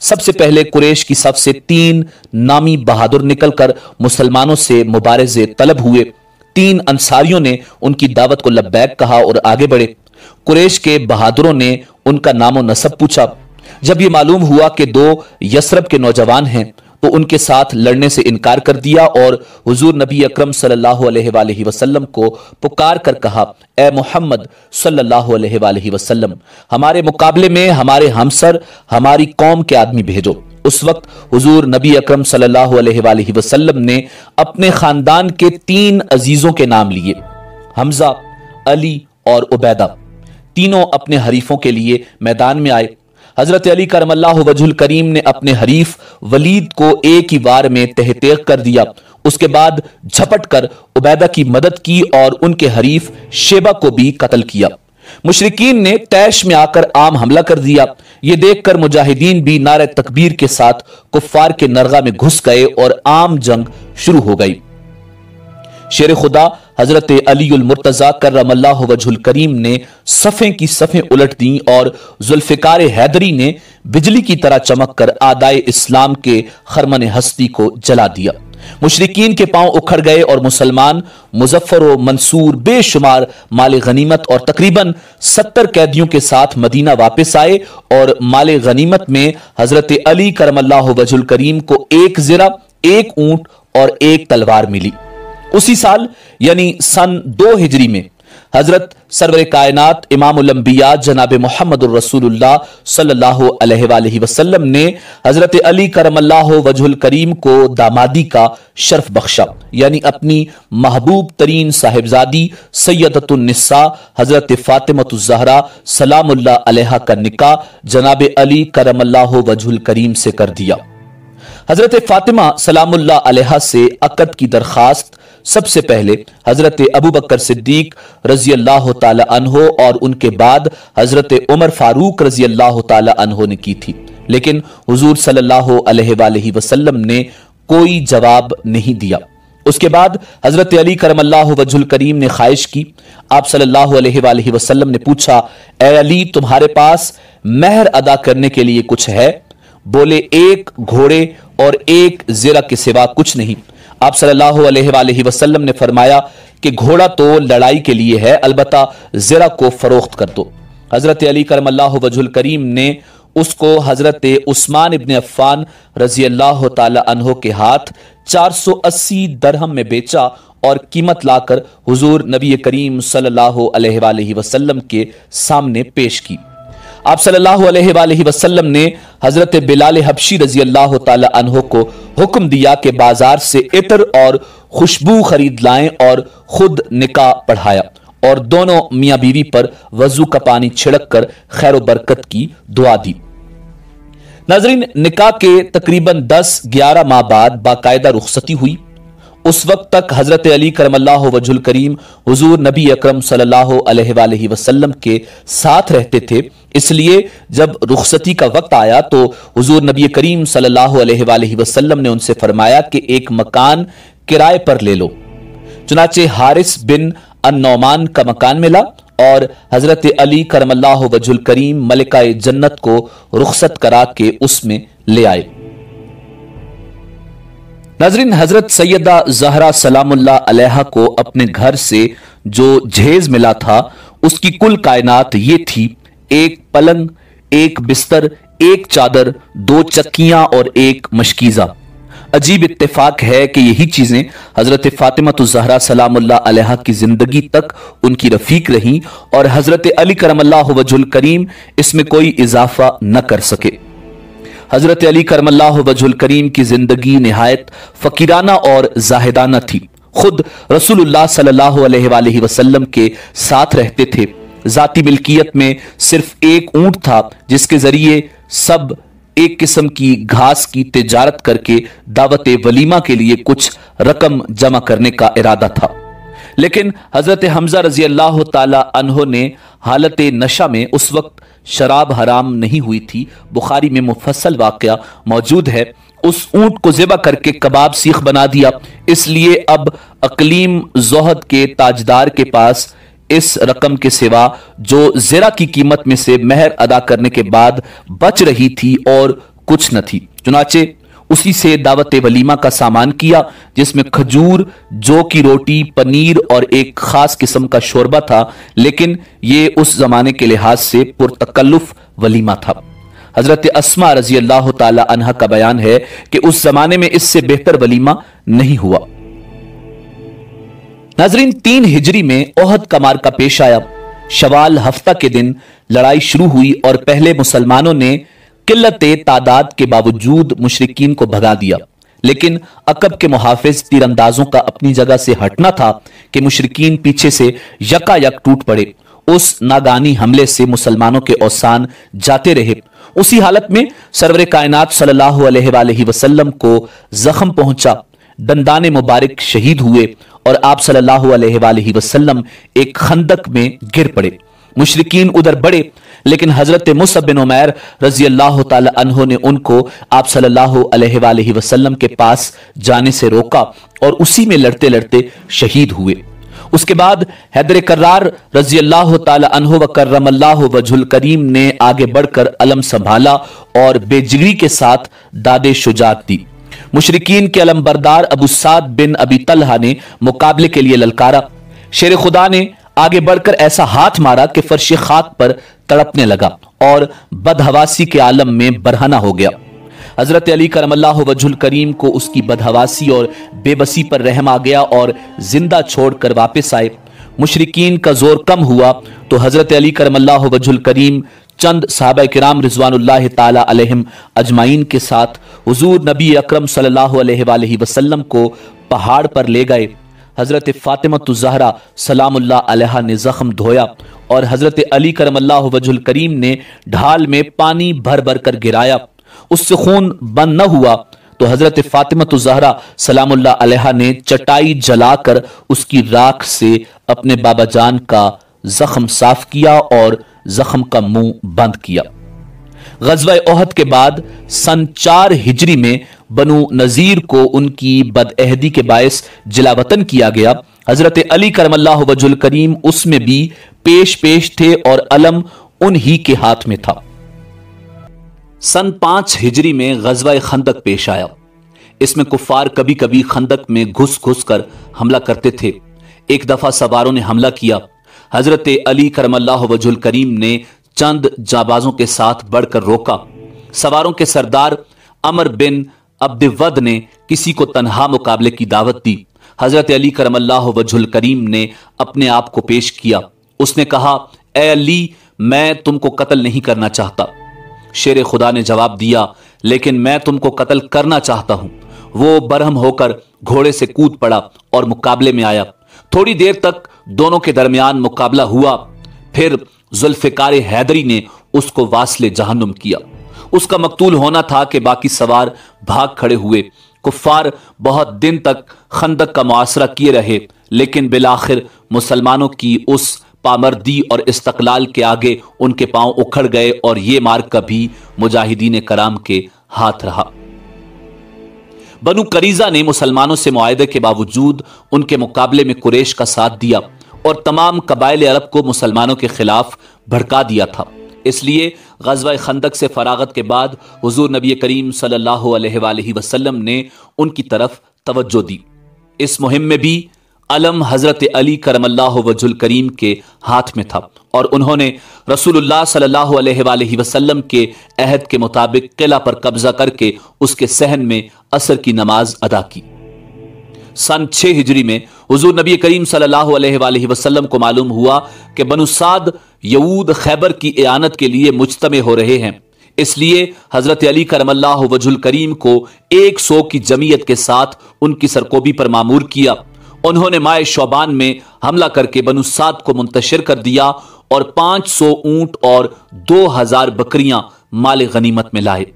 سب سے پہلے قریش کی صف سے 3 نامی بہادر نکل کر مسلمانوں سے مبارزے طلب ہوئے۔ 3 انصاریوں نے ان کی دعوت کو لبیک کہا اور آگے بڑھے۔ قریش کے بہادروں نے ان کا نام و نسب پوچھا۔ جب یہ معلوم ہوا کہ 2 یثرب کے نوجوان ہیں تو ان کے ساتھ لڑنے سے انکار کر دیا اور حضور نبی اکرم صلی اللہ علیہ وآلہ وسلم کو پکار کر کہا، اے محمد صلی اللہ علیہ وآلہ وسلم، ہمارے مقابلے میں ہمارے ہمسر ہماری قوم کے آدمی بھیجو۔ اس وقت حضور نبی اکرم صلی اللہ علیہ وآلہ وسلم نے اپنے خاندان کے 3 عزیزوں کے نام لیے، حمزہ، علی اور عبیدہ۔ تینوں اپنے حریفوں کے لیے میدان میں آئے۔ حضرت علی کرم اللہ وجہ الکریم نے اپنے حریف ولید کو ایک ہی وار میں تہ تیغ کر دیا۔ اس کے بعد جھپٹ کر عبیدہ کی مدد کی اور ان کے حریف شیبہ کو بھی قتل کیا۔ मुशरिकीन ने तैश में आकर आम हमला कर दिया। यह देखकर मुजाहिदीन भी नारे तकबीर के साथ कुफ्फार के नरगा में घुस गए और आम जंग शुरू हो गई। शेर खुदा हजरत अलीउल मुर्तजा कर्रमल्लाहु वजहुल करीम ने सफ़ें की सफ़ें उलट दी और जुल्फ़िकार हैदरी ने बिजली की तरह चमक कर आदाए इस्लाम के खरमन हस्ती को जला दिया। मुशरिकीन के पांव उखड़ गए और मुसलमान मुजफ्फर व मंसूर बेशुमार माल गनीमत और तकरीबन 70 कैदियों के साथ मदीना वापस आए और माल गनीमत में हजरत अली करमल्लाहु वजहुल करीम को एक ज़िरा, एक ऊंट और एक तलवार मिली। उसी साल यानी सन 2 हिजरी में हजरत सरवर कायनात इमामुल अंबिया जनाब मुहम्मदुर रसूलुल्लाह सल्लल्लाहु अलैहि वसल्लम ने हजरत अली करमल्लाहु वजहुल करीम को दामादी का शर्फ बख्शा, यानी अपनी महबूब तरीन साहिबजादी सैयदतुन निस्सा हजरत फातिमतुज़ ज़हरा सलामुल्लाह अलैहा का निकाह जनाब अली करमल्लाहु वजहुल करीम से कर दिया। हजरत फातिमा सलामुल्लाह अलैहा से अक़द की दरखास्त सबसे पहले हजरत अबू बकर सिद्दीक रजी अल्लाह ताला अन्हो और उनके बाद हजरत उमर फारूक रजी अल्लाह ताला अन्हो ने की थी, लेकिन हुजूर सल्लल्लाहु अलैहि वसल्लम ने कोई जवाब नहीं दिया। उसके बाद हजरत अली करमल्लाहु वजहुल करीम ने ख्वाहिश की। आप सल्लल्लाहु अलैहि वसल्लम ने पूछा, ए अली, तुम्हारे पास महर अदा करने के लिए कुछ है? बोले, एक घोड़े और एक ज़िरा के सिवा कुछ नहीं। आप सल्लल्लाहु अलैहि वसल्लम ने फरमाया कि घोड़ा तो लड़ाई के लिए है, अलबत्ता ज़िरा को फरोख्त कर दो। हजरत अली करमल्लाहु वजहुल करीम ने उसको हजरत उस्मान इब्न अफ़्फ़ान रजी अल्लाह ताला अन्हो के हाथ 480 दरहम में बेचा और कीमत लाकर हुजूर नबी करीम सल्लल्लाहु अलैहि वसल्लम के सामने पेश की। आप सल्लल्लाहु अलैहि वसल्लम ने हजरत बिलाल हबशी रजी अल्लाह ताला अन्हो को हुक्म दिया कि बाजार से इत्र और खुशबू खरीद लाएं और खुद निकाह पढ़ाया और दोनों मियां बीवी पर वजू का पानी छिड़क कर खैर बरकत की दुआ दी। नाज़रीन, निकाह के तकरीबन 10-11 माह बाद बाकायदा रुखसती हुई। उस वक्त तक हजरत अली करमल्लाहु वजहुल करीम हुजूर नबी अकरम सल्लल्लाहु अलैहि वसल्लम के साथ रहते थे, इसलिए जब रुखसती का वक्त आया तो हुजूर नबी करीम सल्लल्लाहु अलैहि वसल्लम ने उनसे फरमाया कि एक मकान किराए पर ले लो। चुनाचे हारिस बिन अन-नौमान का मकान मिला और हजरत अली करमल्लाहु वजहुल करीम मलिकाए जन्नत को रुखसत करा के उसमें ले आए। नाज़रीन, हजरत सैयदा ज़हरा सलामुल्लाह अलैहा को अपने घर से जो जहेज मिला था उसकी कुल कायनात ये थी: एक पलंग, एक बिस्तर, एक चादर, 2 चक्कियां और एक मशकीज़ा। अजीब इत्तेफाक है कि यही चीजें हजरत फातिमतुज़ ज़हरा सलामुल्लाह अलैहा की जिंदगी तक उनकी रफीक रहीं और हजरत अली करमल्लाहु वजहुल करीम इसमें कोई इजाफा न कर सके। हजरत अली करमल्लाहु वजहुल करीम की जिंदगी निहायत फकीराना और जाहिदाना थी। खुद रसूलुल्लाह सल्लल्लाहु अलैहि वसल्लम के साथ रहते थे। जाती मिल्कियत में सिर्फ एक ऊंट था जिसके जरिए सब एक किस्म की घास की तिजारत करके दावत वलीमा के लिए कुछ रकम जमा करने का इरादा था। लेकिन हजरत हमजा रजी अल्लाह ताला अन्हो ने हालत नशा में, उस वक्त शराब हराम नहीं हुई थी, बुखारी में मुफस्सल वाक़या मौजूद है, उस ऊंट को ज़िबा करके कबाब सीख बना दिया। इसलिए अब अकलीम जोहद के ताजदार के पास इस रकम के सिवा जो ज़िरा की कीमत में से महर अदा करने के बाद बच रही थी और कुछ न थी। चुनाचे उसी से दावत वलीमा का सामान किया, जिसमें खजूर, जौ की रोटी, पनीर और एक खास किस्म का शोरबा था। लेकिन ये उस जमाने के लिहाज से पुरतकल्लुफ वलीमा था। हजरत अस्मा रजी अल्लाह ताला अन्हा का बयान है कि उस जमाने में इससे बेहतर वलीमा नहीं हुआ। नाजरीन, 3 हिजरी में ओहद का मार्का पेश आया। शवाल हफ्ता के दिन लड़ाई शुरू हुई और पहले मुसलमानों ने किल्लते तादाद के बावजूद मुशरिकीन को भगा दिया। लेकिन अकब के मुहाफिज तीरंदाजों का अपनी जगह से हटना था कि मुशरिकीन पीछे से यकायक टूट पड़े। उस नागानी हमले से मुसलमानों के औसान जाते रहे। उसी हालत में सरवरे कायनात सल्लल्लाहु अलैहि वसल्लम को जख्म पहुंचा, दंदाने मुबारक शहीद हुए और आप सल्लल्लाहु अलैहि वसल्लम एक खंदक में गिर पड़े। मुशरिकीन उधर बढ़े, लेकिन हजरत मुसअब बिन उमैर रजी अल्लाह ताला अन्हो ने उनको आप सल्लल्लाहु अलैहि वसल्लम के पास जाने से रोका और उसी में लड़ते लड़ते शहीद हुए। उसके बाद हैदर कर्रार रजी अल्लाह ताला अन्हो व कर्रमल्लाहु वजहुल करीम ने आगे बढ़कर अलम संभाला और बेजिगरी के साथ दादे शुजात दी। मुशरिकीन के अलमबरदार अबू साद बिन अबी तलहा ने मुकाबले के लिए ललकारा। शेर खुदा ने आगे बढ़कर ऐसा हाथ मारा कि फर्श खाक पर तड़पने लगा और बदहवासी के आलम में बरहना हो गया। हजरत अली करमल्लाहु वजहुल करीम को उसकी बदहवासी और बेबसी पर रहम आ गया और जिंदा छोड़कर वापस आए। मुशरिकीन का जोर कम हुआ तो हजरत अली करमल्लाहु वजहुल करीम चंद सहाबा किराम रिजवानुल्लाह ताला अलैहिम अजमाइन के साथ हुजूर नबी अकरम सल्लल्लाहु अलैहि वसल्लम को पहाड़ पर ले गए। हजरत फातिमतुज़ ज़हरा सलामुल्लाह अलैहा ने जख्म धोया और हजरत अली करमल्लाहु वजहुल करीम ने ढाल में पानी भर भर कर गिराया। उससे खून बंद न हुआ तो हजरत फातिमतुज़ ज़हरा सलामुल्लाह अलैहा ने चटाई जलाकर उसकी राख से अपने बाबा जान का जख्म साफ किया और जख्म का मुंह बंद किया। गज़वा ओहद के बाद सन 4 हिजरी में बनु नजीर को उनकी बदअहदी के बायस जिलावतन किया गया। हजरत अली करमल्लाहु वजहुल करीम उसमें भी पेश थे और अलम उन्हीं के हाथ में था। सन 5 हिजरी में गज़वा खंदक पेश आया। इसमें कुफार कभी कभी खंदक में घुस घुस कर हमला करते थे। एक दफा सवारों ने हमला किया। हजरत अली करमल्लाहु वजहुल करीम ने चंद जाबाजों के साथ बढ़कर रोका। सवारों के सरदार अमर बिन अब्दवद ने किसी को तन्हा मुकाबले की दावत दी। हजरत अली करमल्लाहु वजहुल करीम ने अपने आप को पेश किया। उसने कहा, ए अली, मैं तुमको कत्ल नहीं करना चाहता। शेर खुदा ने जवाब दिया, लेकिन मैं तुमको कत्ल करना चाहता हूं। वो बरहम होकर घोड़े से कूद पड़ा और मुकाबले में आया। थोड़ी देर तक दोनों के दरमियान मुकाबला हुआ। फिर जुल्फिकार हैदरी ने उसको वास्ले जहन्नुम किया। उसका मकतूल होना था कि बाकी सवार भाग खड़े हुए। कुफ्फार बहुत दिन तक खंदक का मुआसरा किए रहे, लेकिन बिलाखिर मुसलमानों की उस पामर्दी और इस्तकलाल के आगे उनके पांव उखड़ गए और ये मार्ग कभी मुजाहिदीन कराम के हाथ रहा। बनु करीजा ने मुसलमानों से मुआहदे के बावजूद उनके मुकाबले में कुरैश का साथ दिया और तमाम कबाइल अरब को मुसलमानों के खिलाफ भड़का दिया था। इसलिए गज़वा खंदक से फरागत के बाद हुजूर नबी करीम सल्लल्लाहु अलैहि वसल्लम ने उनकी तरफ तवज्जो दी। इस मुहिम में भी अलम हजरत अली करमल्लाहु वजहुल करीम के हाथ में था और उन्होंने रसूलुल्लाह सल्लल्लाहु अलैहि वसल्लम के अहद के मुताबिक किला पर कब्जा करके उसके सहन में असर की नमाज अदा की। सन 6 हिजरी में हुजूर नबी करीम सल्लल्लाहु अलैहि वसल्लम को मालूम हुआ कि बनु साद यहूद खैबर की इयानत के लिए मुज्तमे हो रहे हैं। इसलिए हजरत अली करमल्लाहु वजहुल करीम को 100 की जमीयत के साथ उनकी सरकोबी पर मामूर किया। उन्होंने माह शौबान में हमला करके बनु साद को मुंतशिर कर दिया और 500 ऊंट और 2000 बकरियां माल गनीमत में लाए।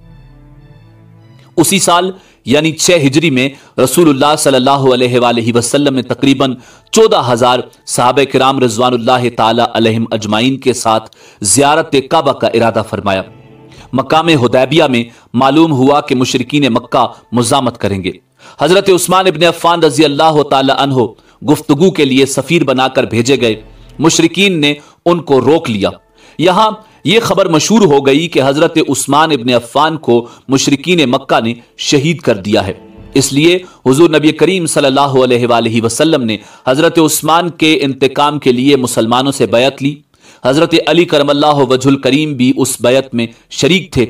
उसी साल यानी 6 हिजरी में रसूलुल्लाह सल्लल्लाहु अलैहि वसल्लम ने तकरीबन 14,000 सहाबा किराम रिज़वानुल्लाह ताला अलैहिम अजमाइन के साथ ज़ियारत काबा का इरादा फरमाया। मकाम हुदैबिया में मालूम हुआ कि मुशरिकीन मक्का मुज़ामत करेंगे। हजरत उस्मान इब्न अफ़्फ़ान रज़ी अल्लाह ताला अन्हो गुफ्तगू के लिए सफीर बनाकर भेजे गए। मुशरिकीन ने उनको रोक लिया। यहां यह खबर मशहूर हो गई कि हजरत उस्मान इब्न अफ़्फ़ान को मुशरिकीन मक्का ने शहीद कर दिया है। इसलिए हुजूर नबी करीम सल्लल्लाहु अलैहि वसल्लम ने हजरत उस्मान के इंतकाम के लिए मुसलमानों से बैत ली। हजरत अली करमल्लाहु वजहुल करीम भी उस बैत में शरीक थे।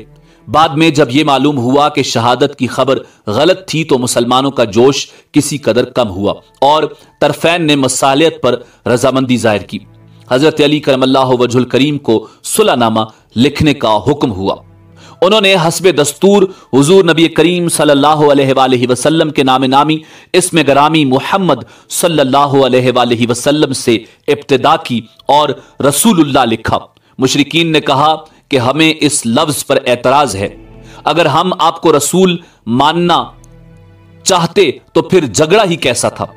बाद में जब यह मालूम हुआ कि शहादत की खबर गलत थी तो मुसलमानों का जोश किसी कदर कम हुआ और तरफैन ने मसालियत पर रजामंदी जाहिर की। हजरत अली करमल्लाहु वजहुल करीम को सुलहनामा लिखने का हुक्म हुआ। उन्होंने हस्बे दस्तूर हुजूर नबी करीम सल्लल्लाहु अलैहि वसल्लम के नाम नामी इसमें गरामी मुहम्मद सल्लल्लाहु अलैहि वसल्लम से इब्तिदा की और रसूलुल्लाह लिखा। मुशरिकीन ने कहा कि हमें इस लफ्ज पर एतराज है। अगर हम आपको रसूल मानना चाहते तो फिर झगड़ा ही कैसा था।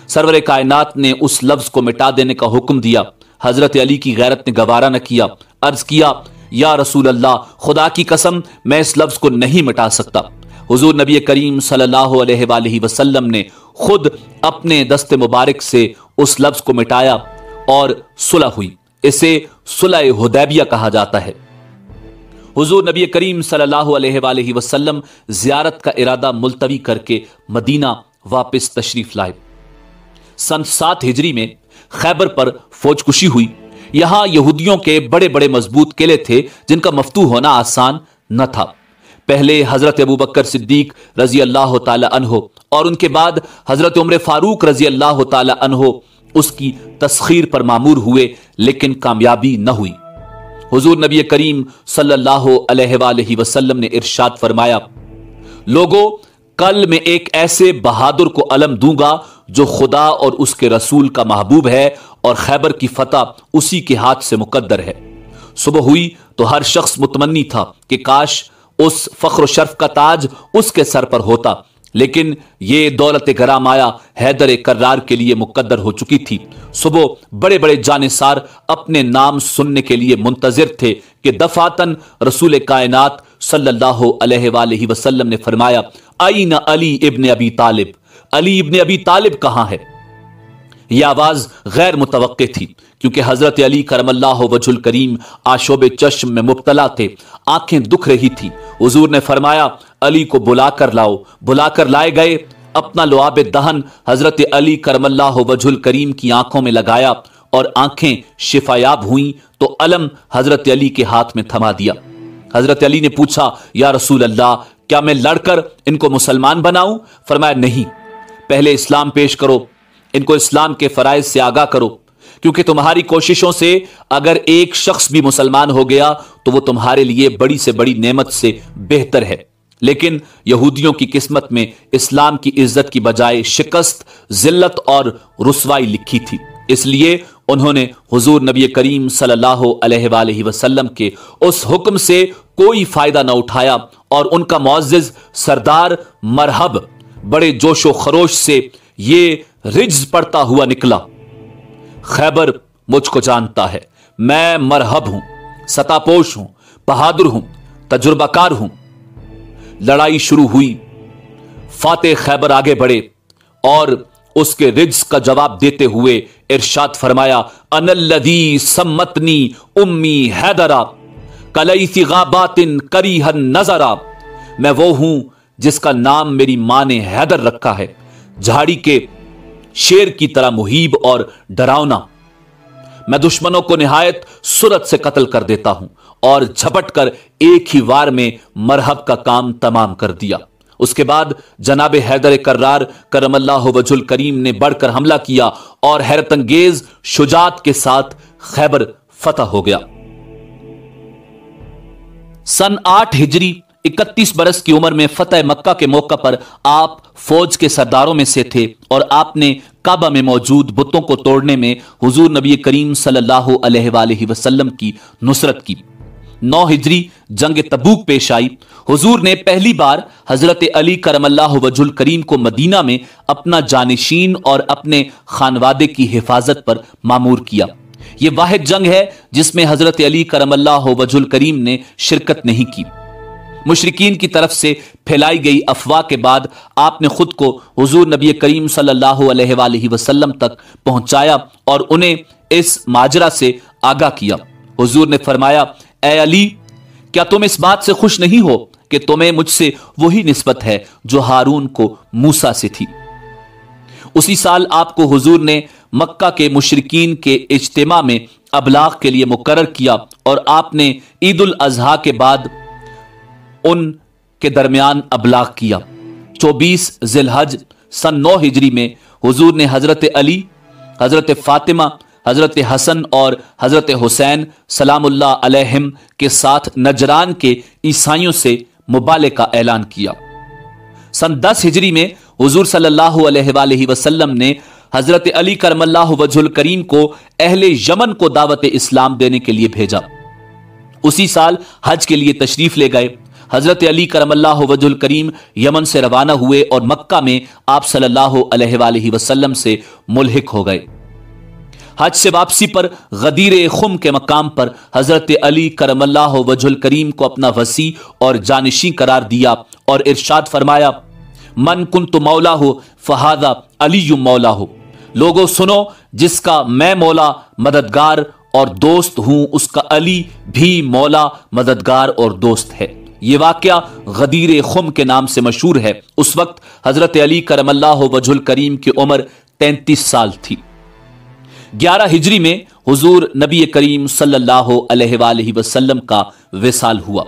सरवर कायनात ने उस लफ्ज को मिटा देने का हुक्म दिया। حضرت علی کی غیرت نے گوارا نہ کیا، عرض کیا یا رسول اللہ، خدا کی قسم میں اس لفظ کو نہیں مٹا سکتا۔ حضور نبی کریم صلی اللہ علیہ وآلہ وسلم نے خود اپنے دست مبارک سے اس لفظ کو مٹایا اور صلح ہوئی۔ اسے صلح حدیبیہ کہا جاتا ہے۔ حضور نبی کریم صلی اللہ علیہ وآلہ وسلم زیارت کا ارادہ ملتوی کر کے مدینہ واپس تشریف لائے۔ سن 7 ہجری میں خیبر پر فوج کشی ہوئی۔ یہاں یہودیوں کے بڑے بڑے مضبوط قلعے تھے جن کا مفتوح ہونا آسان نہ تھا۔ پہلے حضرت ابوبکر صدیق رضی اللہ تعالی عنہ اور ان کے بعد حضرت عمر فاروق رضی اللہ تعالی عنہ اس کی تسخیر پر مامور ہوئے، لیکن کامیابی نہ ہوئی۔ حضور نبی کریم صلی اللہ علیہ وآلہ وسلم نے ارشاد فرمایا، لوگوں کل میں ایک ایسے بہادر کو علم دوں گا جو خدا اور اس کے رسول کا محبوب ہے، اور خیبر کی فتح اسی کے ہاتھ سے مقدر ہے۔ صبح ہوئی تو ہر شخص متمنی تھا کہ کاش اس فخر و شرف کا تاج اس کے سر پر ہوتا، لیکن یہ دولت گرام آیا حیدر کرار کے لیے مقدر ہو چکی تھی۔ صبح بڑے بڑے جانثار اپنے نام سننے کے لیے منتظر تھے کہ دفعتاً رسول کائنات صلی اللہ علیہ وآلہ وسلم نے فرمایا، این علی ابن ابی طالب، علی ابن ابی طالب کہاں ہے؟ یہ آواز غیر متوقع تھی، کیونکہ حضرت علی کرم اللہ وجہ الکریم آشوب چشم میں مبتلا تھے، آنکھیں دکھ رہی تھی۔ حضور نے فرمایا، علی کو بلا کر لاؤ۔ بلا کر لائے گئے۔ اپنا لعاب دہن حضرت علی کرم اللہ وجہ الکریم کی آنکھوں میں لگایا اور آنکھیں شفایاب ہوئیں تو علم حضرت علی کے ہاتھ میں تھما دیا۔ حضرت علی نے پوچھا، یا رسول اللہ، کیا میں لڑ کر ان کو مسلمان بناؤں؟ فرمایا، نہیں، پہلے اسلام پیش کرو، ان کو اسلام کے فرائض سے آگاہ کرو، کیونکہ تمہاری کوششوں سے اگر ایک شخص بھی مسلمان ہو گیا تو وہ تمہارے لیے بڑی سے بڑی نعمت سے بہتر ہے۔ لیکن یہودیوں کی قسمت میں اسلام کی عزت کی بجائے شکست، ذلت اور رسوائی لکھی تھی، اس لیے انہوں نے حضور نبی کریم صلی اللہ علیہ وآلہ وسلم کے اس حکم سے کوئی فائدہ نہ اٹھایا، اور ان کا معزز سردار مرحب بڑے جوش و خروش سے یہ رجز پڑتا ہوا نکلا، خیبر مجھ کو جانتا ہے، میں مرحب ہوں، ستا پوش ہوں، بہادر ہوں، تجربہ کار ہوں۔ لڑائی شروع ہوئی۔ فاتح خیبر آگے بڑھے اور اس کے رجز کا جواب دیتے ہوئے ارشاد فرمایا، انا الذی سمتنی امی حیدرا کلیث غابات کریہ نظرا، میں وہ ہوں جس کا نام میری ماں نے حیدر رکھا ہے، جھاڑی کے شیر کی طرح مہیب اور ڈراؤنا۔ میں دشمنوں کو نہایت سرعت سے قتل کر دیتا ہوں، اور جھپٹ کر ایک ہی وار میں مرحب کا کام تمام کر دیا۔ اس کے بعد جناب حیدر کرار کرم اللہ وجہ الکریم نے بڑھ کر حملہ کیا اور حیرت انگیز شجاعت کے ساتھ خیبر فتح ہو گیا۔ سن 8 ہجری 31 برس کی عمر میں فتح مکہ کے موقع پر آپ فوج کے سرداروں میں سے تھے، اور آپ نے کعبہ میں موجود بتوں کو توڑنے میں حضور نبی کریم صلی اللہ علیہ وآلہ وسلم کی نصرت کی۔ 9 ہجری جنگ تبوک پیش آئی۔ حضور نے پہلی بار حضرت علی کرم اللہ وجہ الکریم کو مدینہ میں اپنا جانشین اور اپنے خانوادے کی حفاظت پر مامور کیا۔ یہ واحد جنگ ہے جس میں حضرت علی کرم اللہ وجہ الکریم نے شرکت نہیں کی۔ مشرکین کی طرف سے پھیلائی گئی افواہ کے بعد آپ نے خود کو حضور نبی کریم صلی اللہ علیہ وآلہ وسلم تک پہنچایا اور انہیں اس ماجرا سے آگاہ کیا۔ حضور نے فرمایا، اے علی، کیا تم اس بات سے خوش نہیں ہو کہ تمہیں مجھ سے وہی نسبت ہے جو ہارون کو موسیٰ سے تھی؟ اسی سال آپ کو حضور نے مکہ کے مشرکین کے اجتماع میں ابلاغ کے لیے مقرر کیا، اور آپ نے عید الاضحیٰ کے بعد ان کے درمیان ابلاغ کیا۔ 24 ذی الحج سن 9 ہجری میں حضور نے حضرت علی، حضرت فاطمہ، حضرت حسن اور حضرت حسین سلام اللہ علیہم کے ساتھ نجران کے عیسائیوں سے مبالغہ کا اعلان کیا۔ سن 10 ہجری میں حضور صلی اللہ علیہ وآلہ وسلم نے حضرت علی کرم اللہ وجہ الکریم کو اہل یمن کو دعوت اسلام دینے کے لیے بھیجا۔ اسی سال حج کے لیے تشریف لے گئے۔ حضرت علی کرم اللہ وجہ الکریم یمن سے روانہ ہوئے اور مکہ میں آپ صلی اللہ علیہ وآلہ وسلم سے ملحق ہو گئے۔ حج سے واپسی پر غدیر خم کے مقام پر حضرت علی کرم اللہ وجہ الکریم کو اپنا وصی اور جانشین قرار دیا اور ارشاد فرمایا، من کنت مولا ہو فہذا علی مولا ہو، لوگوں سنو، جس کا میں مولا مددگار اور دوست ہوں اس کا علی بھی مولا مددگار اور دوست ہے۔ یہ واقعہ غدیر خم کے نام سے مشہور ہے۔ اس وقت حضرت علی کرم اللہ وجہ الکریم کی عمر 33 سال تھی۔ 11 ہجری میں حضور نبی کریم صلی اللہ علیہ وآلہ وسلم کا وصال ہوا۔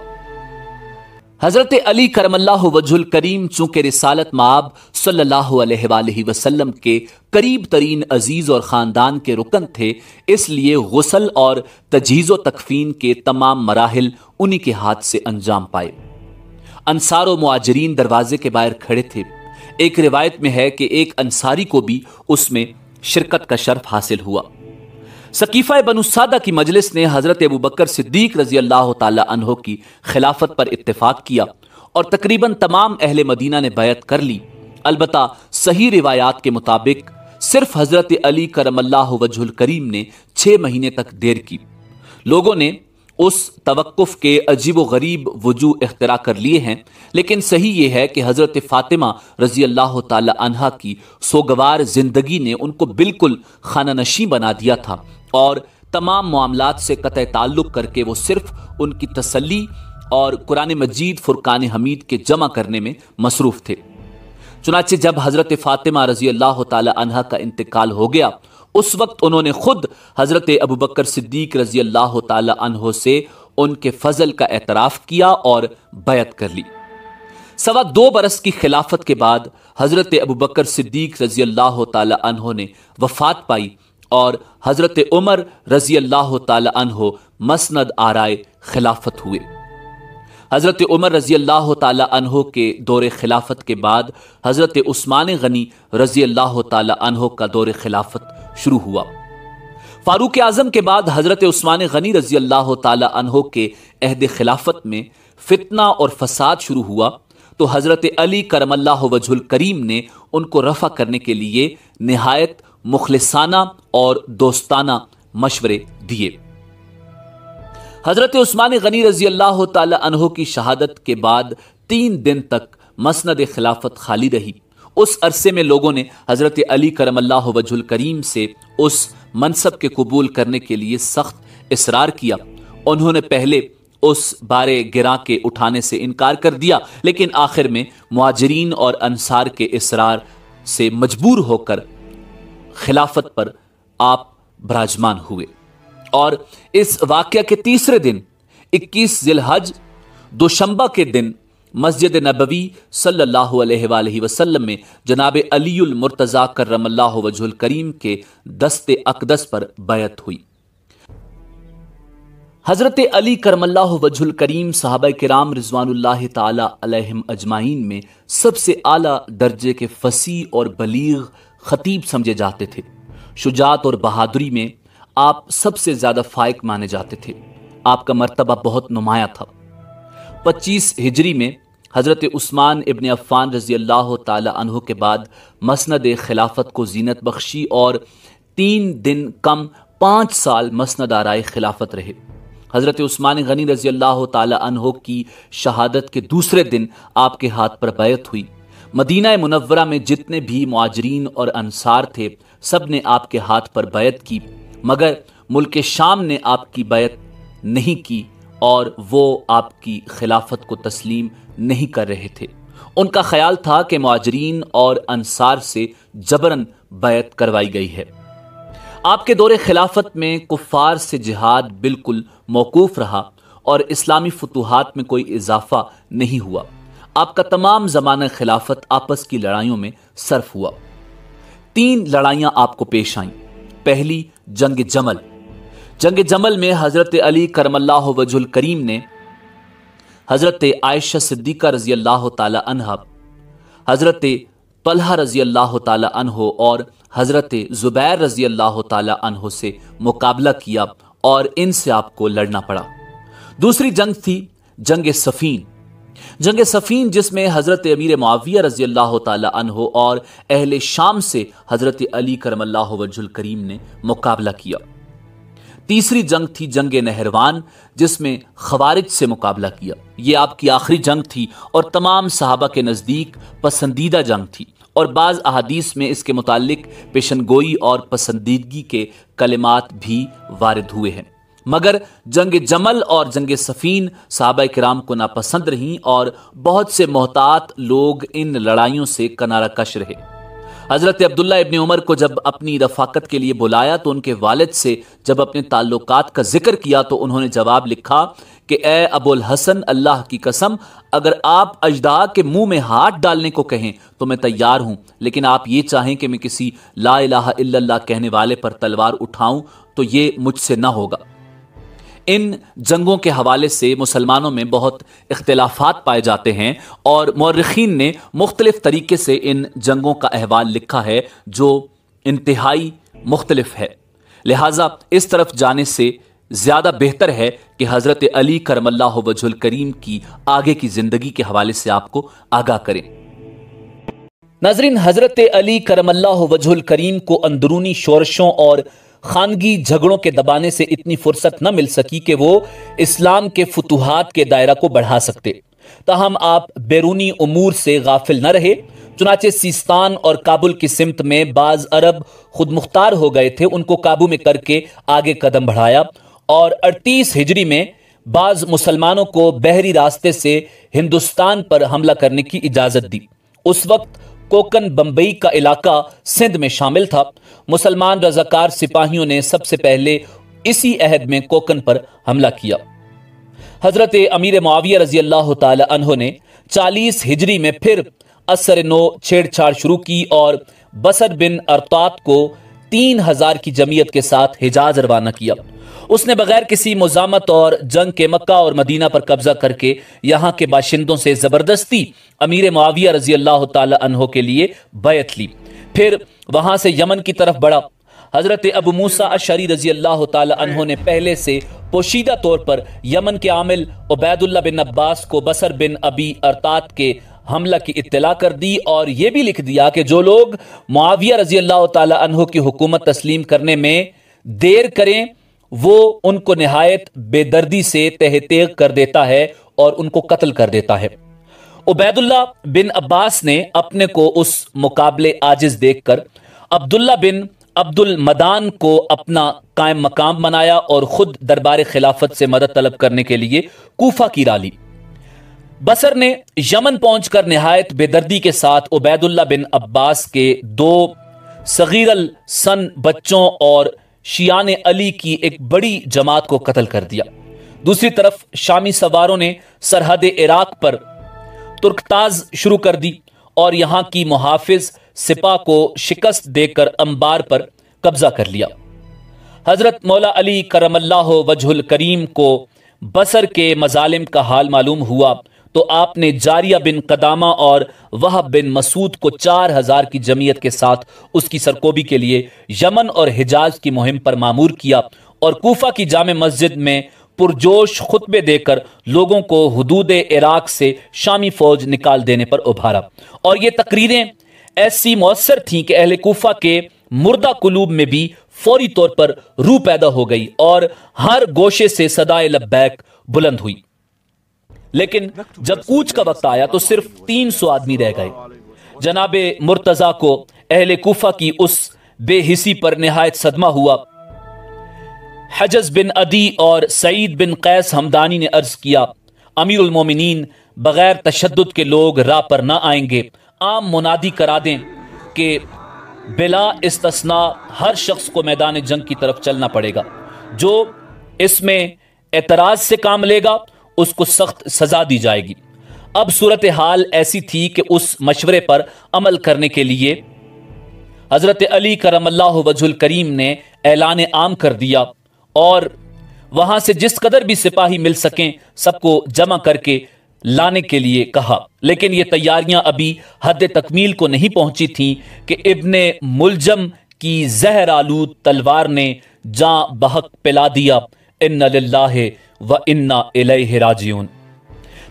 حضرت علی کرم اللہ وجہ الکریم چونکہ رسالت مآب صلی اللہ علیہ وآلہ وسلم کے قریب ترین عزیز اور خاندان کے رکن تھے، اس لیے غسل اور تجہیز و تکفین کے تمام مراحل انہی کے ہاتھ سے انجام پائے۔ انصار و مہاجرین دروازے کے باہر کھڑے تھے۔ ایک روایت میں ہے کہ ایک انصاری کو بھی اس میں شرکت کا شرف حاصل ہوا۔ سقیفہ بنو سعدہ کی مجلس نے حضرت ابوبکر صدیق رضی اللہ تعالی عنہ کی خلافت پر اتفاق کیا اور تقریباً تمام اہل مدینہ نے بیعت کر لی۔ البتہ صحیح روایات کے مطابق صرف حضرت علی کرم اللہ وجہ الکریم نے 6 مہینے تک دیر کی۔ لوگوں نے اس توقف کے عجیب و غریب وجوہ اختراع کر لیے ہیں، لیکن صحیح یہ ہے کہ حضرت فاطمہ رضی اللہ تعالی عنہا کی سوگوار زندگی نے ان کو بالکل خانہ نشین بنا دیا تھا اور تمام معاملات سے قطع تعلق کر کے وہ صرف ان کی تسلی اور قرآن مجید فرقان حمید کے جمع کرنے میں مصروف تھے۔ چنانچہ جب حضرت فاطمہ رضی اللہ تعالی عنہا کا انتقال ہو گیا، اس وقت انہوں نے خود حضرت ابوبکر صدیق رضی اللہ تعالی عنہ سے ان کے فضل کا اعتراف کیا اور بیعت کر لی۔ 2.25 برس کی خلافت کے بعد حضرت ابوبکر صدیق رضی اللہ تعالی عنہ نے وفات پائی اور حضرت عمر رضی اللہ تعالی عنہ مسند آرائے خلافت ہوئے۔ حضرت عمر رضی اللہ تعالی عنہ کے دور خلافت کے بعد حضرت عثمان غنی رضی اللہ تعالی عنہ کا دور خلافت شروع ہوا۔ فاروق اعظم کے بعد حضرت عثمان غنی رضی اللہ تعالی عنہ کے عہد خلافت میں فتنہ اور فساد شروع ہوا تو حضرت علی کرم اللہ وجہ الکریم نے ان کو رفع کرنے کے لیے نہایت مخلصانہ اور دوستانہ مشورے دیے۔ حضرت عثمان غنی رضی اللہ تعالی عنہ کی شہادت کے بعد 3 دن تک مسند خلافت خالی رہی۔ اس عرصے میں لوگوں نے حضرت علی کرم اللہ وجہ الکریم سے اس منصب کے قبول کرنے کے لیے سخت اصرار کیا۔ انہوں نے پہلے اس بارے گراں کے اٹھانے سے انکار کر دیا، لیکن آخر میں مہاجرین اور انصار کے اصرار سے مجبور ہو کر خلافت پر آپ براجمان ہوئے، اور اس واقعہ کے تیسرے دن 21 ذی الحج دوشنبہ کے دن مسجد نبوی صلی اللہ علیہ وآلہ وسلم میں جناب علی المرتضیٰ کرم اللہ وجہ الکریم کے دست اقدس پر بیعت ہوئی۔ حضرت علی کرم اللہ وجہ الکریم صحابہ کرام رضوان اللہ تعالی علیہم اجمعین میں سب سے اعلیٰ درجے کے فصیح اور بلیغ خطیب سمجھے جاتے تھے۔ شجاعت اور بہادری میں آپ سب سے زیادہ فائق مانے جاتے تھے۔ آپ کا مرتبہ بہت نمایاں تھا۔ 25 ہجری میں حضرت عثمان ابن عفان رضی اللہ تعالی عنہ کے بعد مسند خلافت کو زینت بخشی اور 3 دن کم 5 سال مسند آرائے خلافت رہے۔ حضرت عثمان غنی رضی اللہ تعالی عنہ کی شہادت کے دوسرے دن آپ کے ہاتھ پر بیعت ہوئی۔ مدینہ منورہ میں جتنے بھی مہاجرین اور انصار تھے سب نے آپ کے ہاتھ پر بیعت کی، مگر ملک شام نے آپ کی بیعت نہیں کی اور وہ آپ کی خلافت کو تسلیم نہیں کر رہے تھے۔ ان کا خیال تھا کہ مہاجرین اور انصار سے جبراً بیعت کروائی گئی ہے۔ آپ کے دور خلافت میں کفار سے جہاد بالکل موقوف رہا اور اسلامی فتوحات میں کوئی اضافہ نہیں ہوا۔ آپ کا تمام زمانہ خلافت آپس کی لڑائیوں میں صرف ہوا۔ 3 لڑائیاں آپ کو پیش آئیں۔ پہلی جنگ جمل۔ جنگ جمل میں حضرت علی کرم اللہ وجہ الکریم نے حضرت عائشہ صدیقہ رضی اللہ تعالی عنہ، حضرت طلحہ رضی اللہ تعالی عنہ اور حضرت زبیر رضی اللہ تعالی عنہ سے مقابلہ کیا اور ان سے آپ کو لڑنا پڑا۔ دوسری جنگ تھی جنگ صفین۔ जंग सफीन, जिसमें हजरत अमीर मुआविया रजी अल्लाह तआला अन्हो और अहले शाम से हजरत अली करमल्लाहु वजहुल करीम ने मुकाबला किया। तीसरी जंग थी जंग नहरवान, जिसमें खवारिज से मुकाबला किया। ये आपकी आखिरी जंग थी और तमाम सहाबा के नज़दीक पसंदीदा जंग थी, और बाज़ अहादीस में इसके मुतालिक पेशनगोई और पसंदीदगी के कलिमात भी वारिद हुए हैं। मगर जंग जमल और जंग सफीन सहाबा किराम को नापसंद रहीं और बहुत से मोहतात लोग इन लड़ाइयों से किनारा कश रहे। हजरत अब्दुल्ला इब्न उमर को जब अपनी रफाकत के लिए बुलाया तो उनके वालिद से जब अपने ताल्लुकात का जिक्र किया तो उन्होंने जवाब लिखा कि ए अबुल हसन, अल्लाह की कसम, अगर आप अजदा के मुंह में हाथ डालने को कहें तो मैं तैयार हूं, लेकिन आप ये चाहें कि मैं किसी ला इलाहा इल्लल्लाह कहने वाले पर तलवार उठाऊं तो ये मुझसे ना होगा। इन जंगों के हवाले से मुसलमानों में बहुत इख्तिलाफात पाए जाते हैं और मौर्रिखीन ने मुख्तलिफ तरीके से इन जंगों का अहवाल लिखा है जो इंतहाई मुख्तलिफ है। लिहाजा इस तरफ जाने से ज़्यादा बेहतर है कि हज़रत अली करमल्लाहु वजहुल करीम की आगे की ज़िंदगी के हवाले से आपको आगाह करें। नाज़रीन, हज़रत अली करमल्लाहु वजहुल करीम को अंदरूनी शोरशों और खानगी झगड़ों के दबाने से इतनी फुर्सत न मिल सकी कि वो इस्लाम के फुतूहात के दायरा को बढ़ा सकते। ताहम आप बैरूनी उमूर से गाफिल न रहे। चुनाचे सिस्तान और काबुल की सिमत में बाज अरब खुद मुख्तार हो गए थे, उनको काबू में करके आगे कदम बढ़ाया और 38 हिजरी में बाज मुसलमानों को बहरी रास्ते से हिंदुस्तान पर हमला करने की इजाजत दी। उस वक्त कोकन बंबई का इलाका सिंध में शामिल था। मुसलमान रजाकार सिपाहियों ने सबसे पहले इसी अहद में कोकन पर हमला किया। हजरत अमीर मुआविया रजी अल्लाह तआला अन्हो ने 40 हिजरी में फिर असर नो छेड़छाड़ शुरू की और बसर बिन अरतात को 3000 की जमीयत के साथ हिजाज रवाना किया। उसने बगैर किसी मुजामत और जंग के मक्का और मदीना पर कब्जा करके यहाँ के बाशिंदों से जबरदस्ती अमीर मुआविया रजी अल्लाह तआला अन्हो के लिए बैत ली। फिर वहां से यमन की तरफ बढ़ा। हजरत अबू मूसा अशरी रजी अल्लाह तआला अन्हो ने पहले से पोशीदा तौर पर यमन के आमिल उबैदुल्लाह बिन अब्बास को बसर बिन अबी अरतात के हमला की इत्तला कर दी और यह भी लिख दिया कि जो लोग मुआविया रजी अल्लाह तआला अन्हो की हुकूमत तस्लीम करने में देर करें वो उनको निहायत बेदर्दी से तहतेग कर देता है और उनको कत्ल कर देता है। उबैदुल्लाह बिन अब्बास ने अपने को उस मुकाबले आजिज देखकर अब्दुल्ला बिन अब्दुल मदान को अपना कायम मकाम बनाया और खुद दरबार खिलाफत से मदद तलब करने के लिए कूफा की राह ली। बसर ने यमन पहुंचकर निहायत बेदर्दी के साथ उबैदुल्लाह बिन अब्बास के 2 सगीरल सन बच्चों और शियान अली की एक बड़ी जमात को कत्ल कर दिया। दूसरी तरफ शामी सवारों ने सरहद इराक पर तुर्कताज शुरू कर दी और यहां की मुहाफिज सिपा को शिकस्त देकर अंबार पर कब्जा कर लिया। हजरत मौला अली करमल्लाहु वजहुल करीम को बसर के मजालिम का हाल मालूम हुआ तो आपने जारिया बिन कदामा और वहब बिन मसूद को 4000 की जमीयत के साथ उसकी सरकोबी के लिए यमन और हिजाज की मुहिम पर मामूर किया और कूफा की जामे मस्जिद में पुरजोश खुतबे देकर लोगों को हुदूद इराक से शामी फौज निकाल देने पर उभारा। और ये तकरीरें ऐसी मौसर थीं कि अहले कूफा के मुर्दा कुलूब में भी फौरी तौर पर रूह पैदा हो गई और हर गोशे से सदाए लब्बैक बुलंद हुई। लेकिन जब कूच का वक्त आया तो सिर्फ 300 आदमी रह गए। जनाबे मुर्तजा को अहले कूफा की उस बेहिसी पर निहायत सदमा हुआ। हजज बिन अदी और सईद बिन कैस हमदानी ने अर्ज किया, अमीरुल मोमिनीन, बगैर तशद्दुद के लोग राह पर ना आएंगे। आम मुनादी करा दें कि बिला इस्तस्ना हर शख्स को मैदान जंग की तरफ चलना पड़ेगा। जो इसमें एतराज से काम लेगा उसको सख्त सजा दी जाएगी। अब सूरत हाल ऐसी थी कि उस मशवरे पर अमल करने के लिए हजरत अली करमल्लाहु वजहुल करीम ने ऐलान आम कर दिया और वहां से जिस कदर भी सिपाही मिल सकें सबको जमा करके लाने के लिए कहा। लेकिन ये तैयारियां अभी हद तकमील को नहीं पहुंची थीं कि इब्ने मुलजम की जहर आलूद तलवार ने जां बहक पिला दिया। इन्ना लिल्लाहि व इन्ना इलैहि राजिऊन।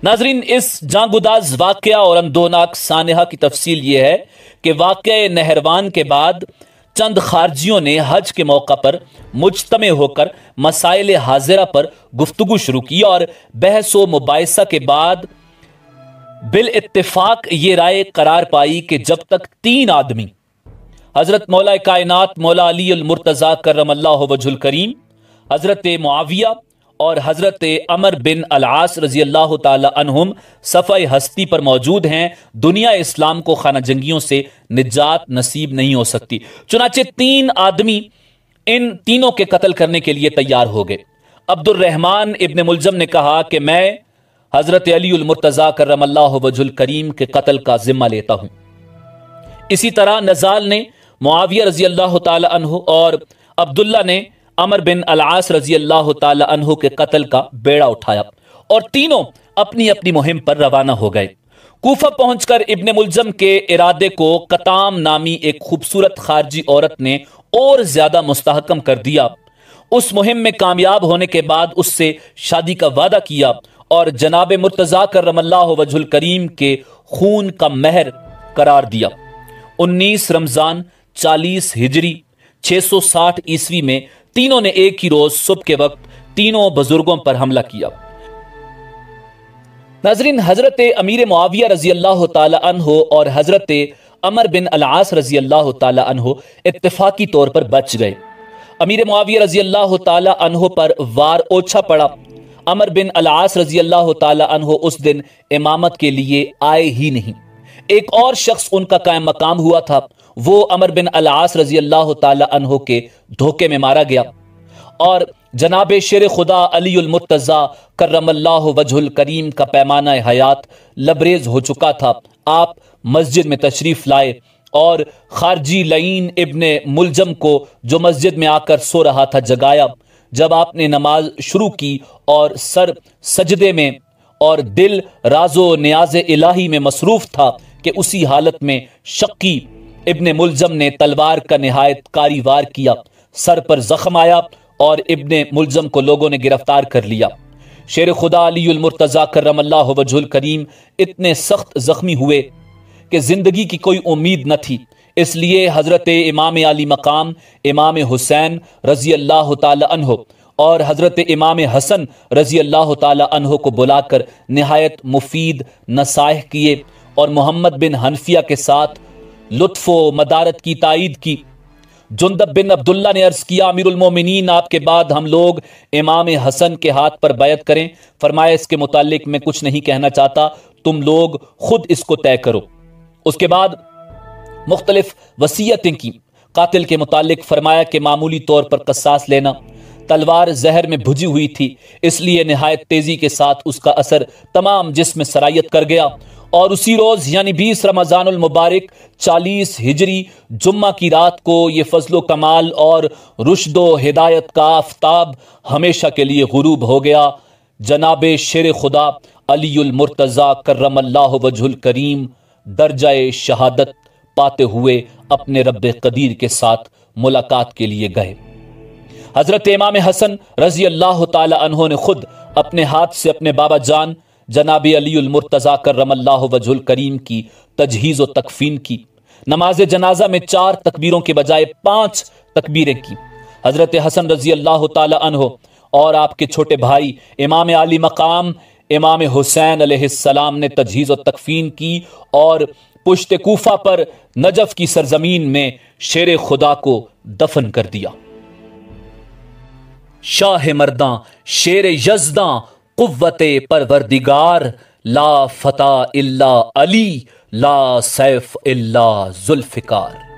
नाजरीन, इस जांगुदाज वाकया और अंदोनाक सानहा की तफसील ये है कि वाकया नहरवान के बाद चंद खारजियों ने हज के मौका पर मुज्तमे होकर मसाइल हाजिरा पर गुफ्तगू शुरू की और बहस व मुबाहिसा के बाद बिल इत्तेफाक ये राय करार पाई कि जब तक 3 आदमी हजरत मौला कायनात मौला अली अल मुर्तज़ा करमल्लाहु वजहुल करीम, हजरत मुआविया और हजरत अमर बिन अल आस रजी अल्लाह ताला अन्हुम सफ़ाए हस्ती पर मौजूद हैं, दुनिया इस्लाम को खाना जंगियों से निजात नसीब नहीं हो सकती। चुनाचे 3 आदमी इन तीनों के कत्ल करने के लिए तैयार हो गए। अब्दुर्रहमान इब्न मुलजम ने कहा कि मैं हजरत अली अल मुर्तज़ा करमल्लाहु वजहुल करीम के कत्ल का जिम्मा लेता हूं। इसी तरह नज़ाल ने मुआविया रजी अल्लाह ताला अन्हु और अब्दुल्ला ने अमर बिन अल आस रजी अल्लाह ताला अन्हु के कत्ल का बेड़ा उठाया और तीनों अपनी अपनी मुहिम पर रवाना हो गए। कूफा पहुंचकर इब्ने मुलजम के इरादे को कताम नामी एक खूबसूरत खारजी औरत ने और ज्यादा मुस्तहकम कर दिया। उस मुहिम में कामयाब होने के बाद उससे शादी का वादा किया और जनाब मुर्तज़ा करमल्लाहु वजहुल करीम के खून का महर करार दिया। 19 रमजान 40 हिजरी 660 ईस्वी में तीनों ने एक ही रोज सुबह के वक्त तीनों बुजुर्गों पर हमला किया। नाजरीन, हजरत अमीर मुआविया रजी अल्लाह ताला अन्हो और हजरत अमर बिन अल आस रजी अल्लाह ताला अन्हो इत्तेफाकी तौर पर बच गए। अमीर मुआविया रजी अल्लाह ताला अन्हो पर वार ओछा पड़ा। अमर बिन अल आस रजी अल्लाह ताला अन्हो उस दिन इमामत के लिए आए ही नहीं। एक और शख्स उनका कायम मकाम हुआ था, वो अमर बिन अल आस रजी अल्लाह ताला अन्हो के धोखे में मारा गया और जनाब शेर खुदा अली उल मुर्तज़ा करमल्लाहु वजहुल करीम का पैमाना हयात लबरेज हो चुका था। आप मस्जिद में तशरीफ लाए और खारजी लईन इब्ने मुलजम को जो मस्जिद में आकर सो रहा था जगाया। जब आपने नमाज शुरू की और सर सजदे में और दिल राजो न्याज इलाही में मसरूफ था कि उसी हालत में शक्की इब्ने मुलजम ने तलवार का निहायत कारी वार किया। सर पर जख्म आया और इब्ने मुलजम को लोगों ने गिरफ्तार कर लिया। शेर खुदा अली उल मुर्तज़ा करमल्लाहु वजहुल करीम इतने सख्त जख्मी हुए कि जिंदगी की कोई उम्मीद न थी। इसलिए हजरत इमाम अली मकाम इमाम हुसैन रजी अल्लाह ताला अन्हो और हजरत इमाम हसन रजी अल्लाह ताला अन्हो को बुलाकर निहायत मुफीद नसाइह किए और मोहम्मद बिन हनफिया के साथ लुत्फ़ो मदारत की तायीद की। जुंदब बिन अब्दुल्ला ने अर्ज किया, अमीरुल मोमिनीन, आपके बाद हम लोग इमाम हसन के हाथ पर बैत करें। फरमाया, इसके मुतालिक मैं कुछ नहीं कहना चाहता, तुम लोग खुद इसको तय करो। उसके बाद मुख्तलिफ वसीयतें की। कातिल के मुतालिक फरमाया कि मामूली तौर पर कसास लेना। तलवार जहर में भुजी हुई थी, इसलिए निहायत तेजी के साथ उसका असर तमाम जिस्म सरायत कर गया और उसी रोज यानी 20 रमजानुल मुबारक 40 हिजरी जुम्मा की रात को ये फजलो कमाल और रुश्दो हिदायत का आफ्ताब हमेशा के लिए गुरूब हो गया। जनाबे शेर खुदा अली उल मुर्तज़ा करमल्लाहु वजहुल करीम दर्जाए शहादत पाते हुए अपने रब्बे कदीर के साथ मुलाकात के लिए गए। हजरत इमाम हसन रजी अल्लाह ताला अन्हो ने खुद अपने हाथ से अपने बाबा जान जनाब अली उल मुर्तज़ा करमल्लाहु वजहुल करीम की तजहीज़ व तकफीन की। नमाज जनाजा में 4 तकबीरों के बजाय 5 तकबीरें की। हजरत हसन रजी अल्लाह ताला अन्हो और आपके छोटे भाई इमाम आली मकाम इमाम हुसैन अलैहिस्सलाम ने तजहीज़ व तकफीन की और पुश्ते कूफा पर नजफ की सरजमीन में शेर खुदा को दफन कर दिया। शाह मर्दां शेर यज़दां कुव्वते परवरदिगार, ला फता इल्ला अली, ला सैफ इल्ला जुल्फ़िकार।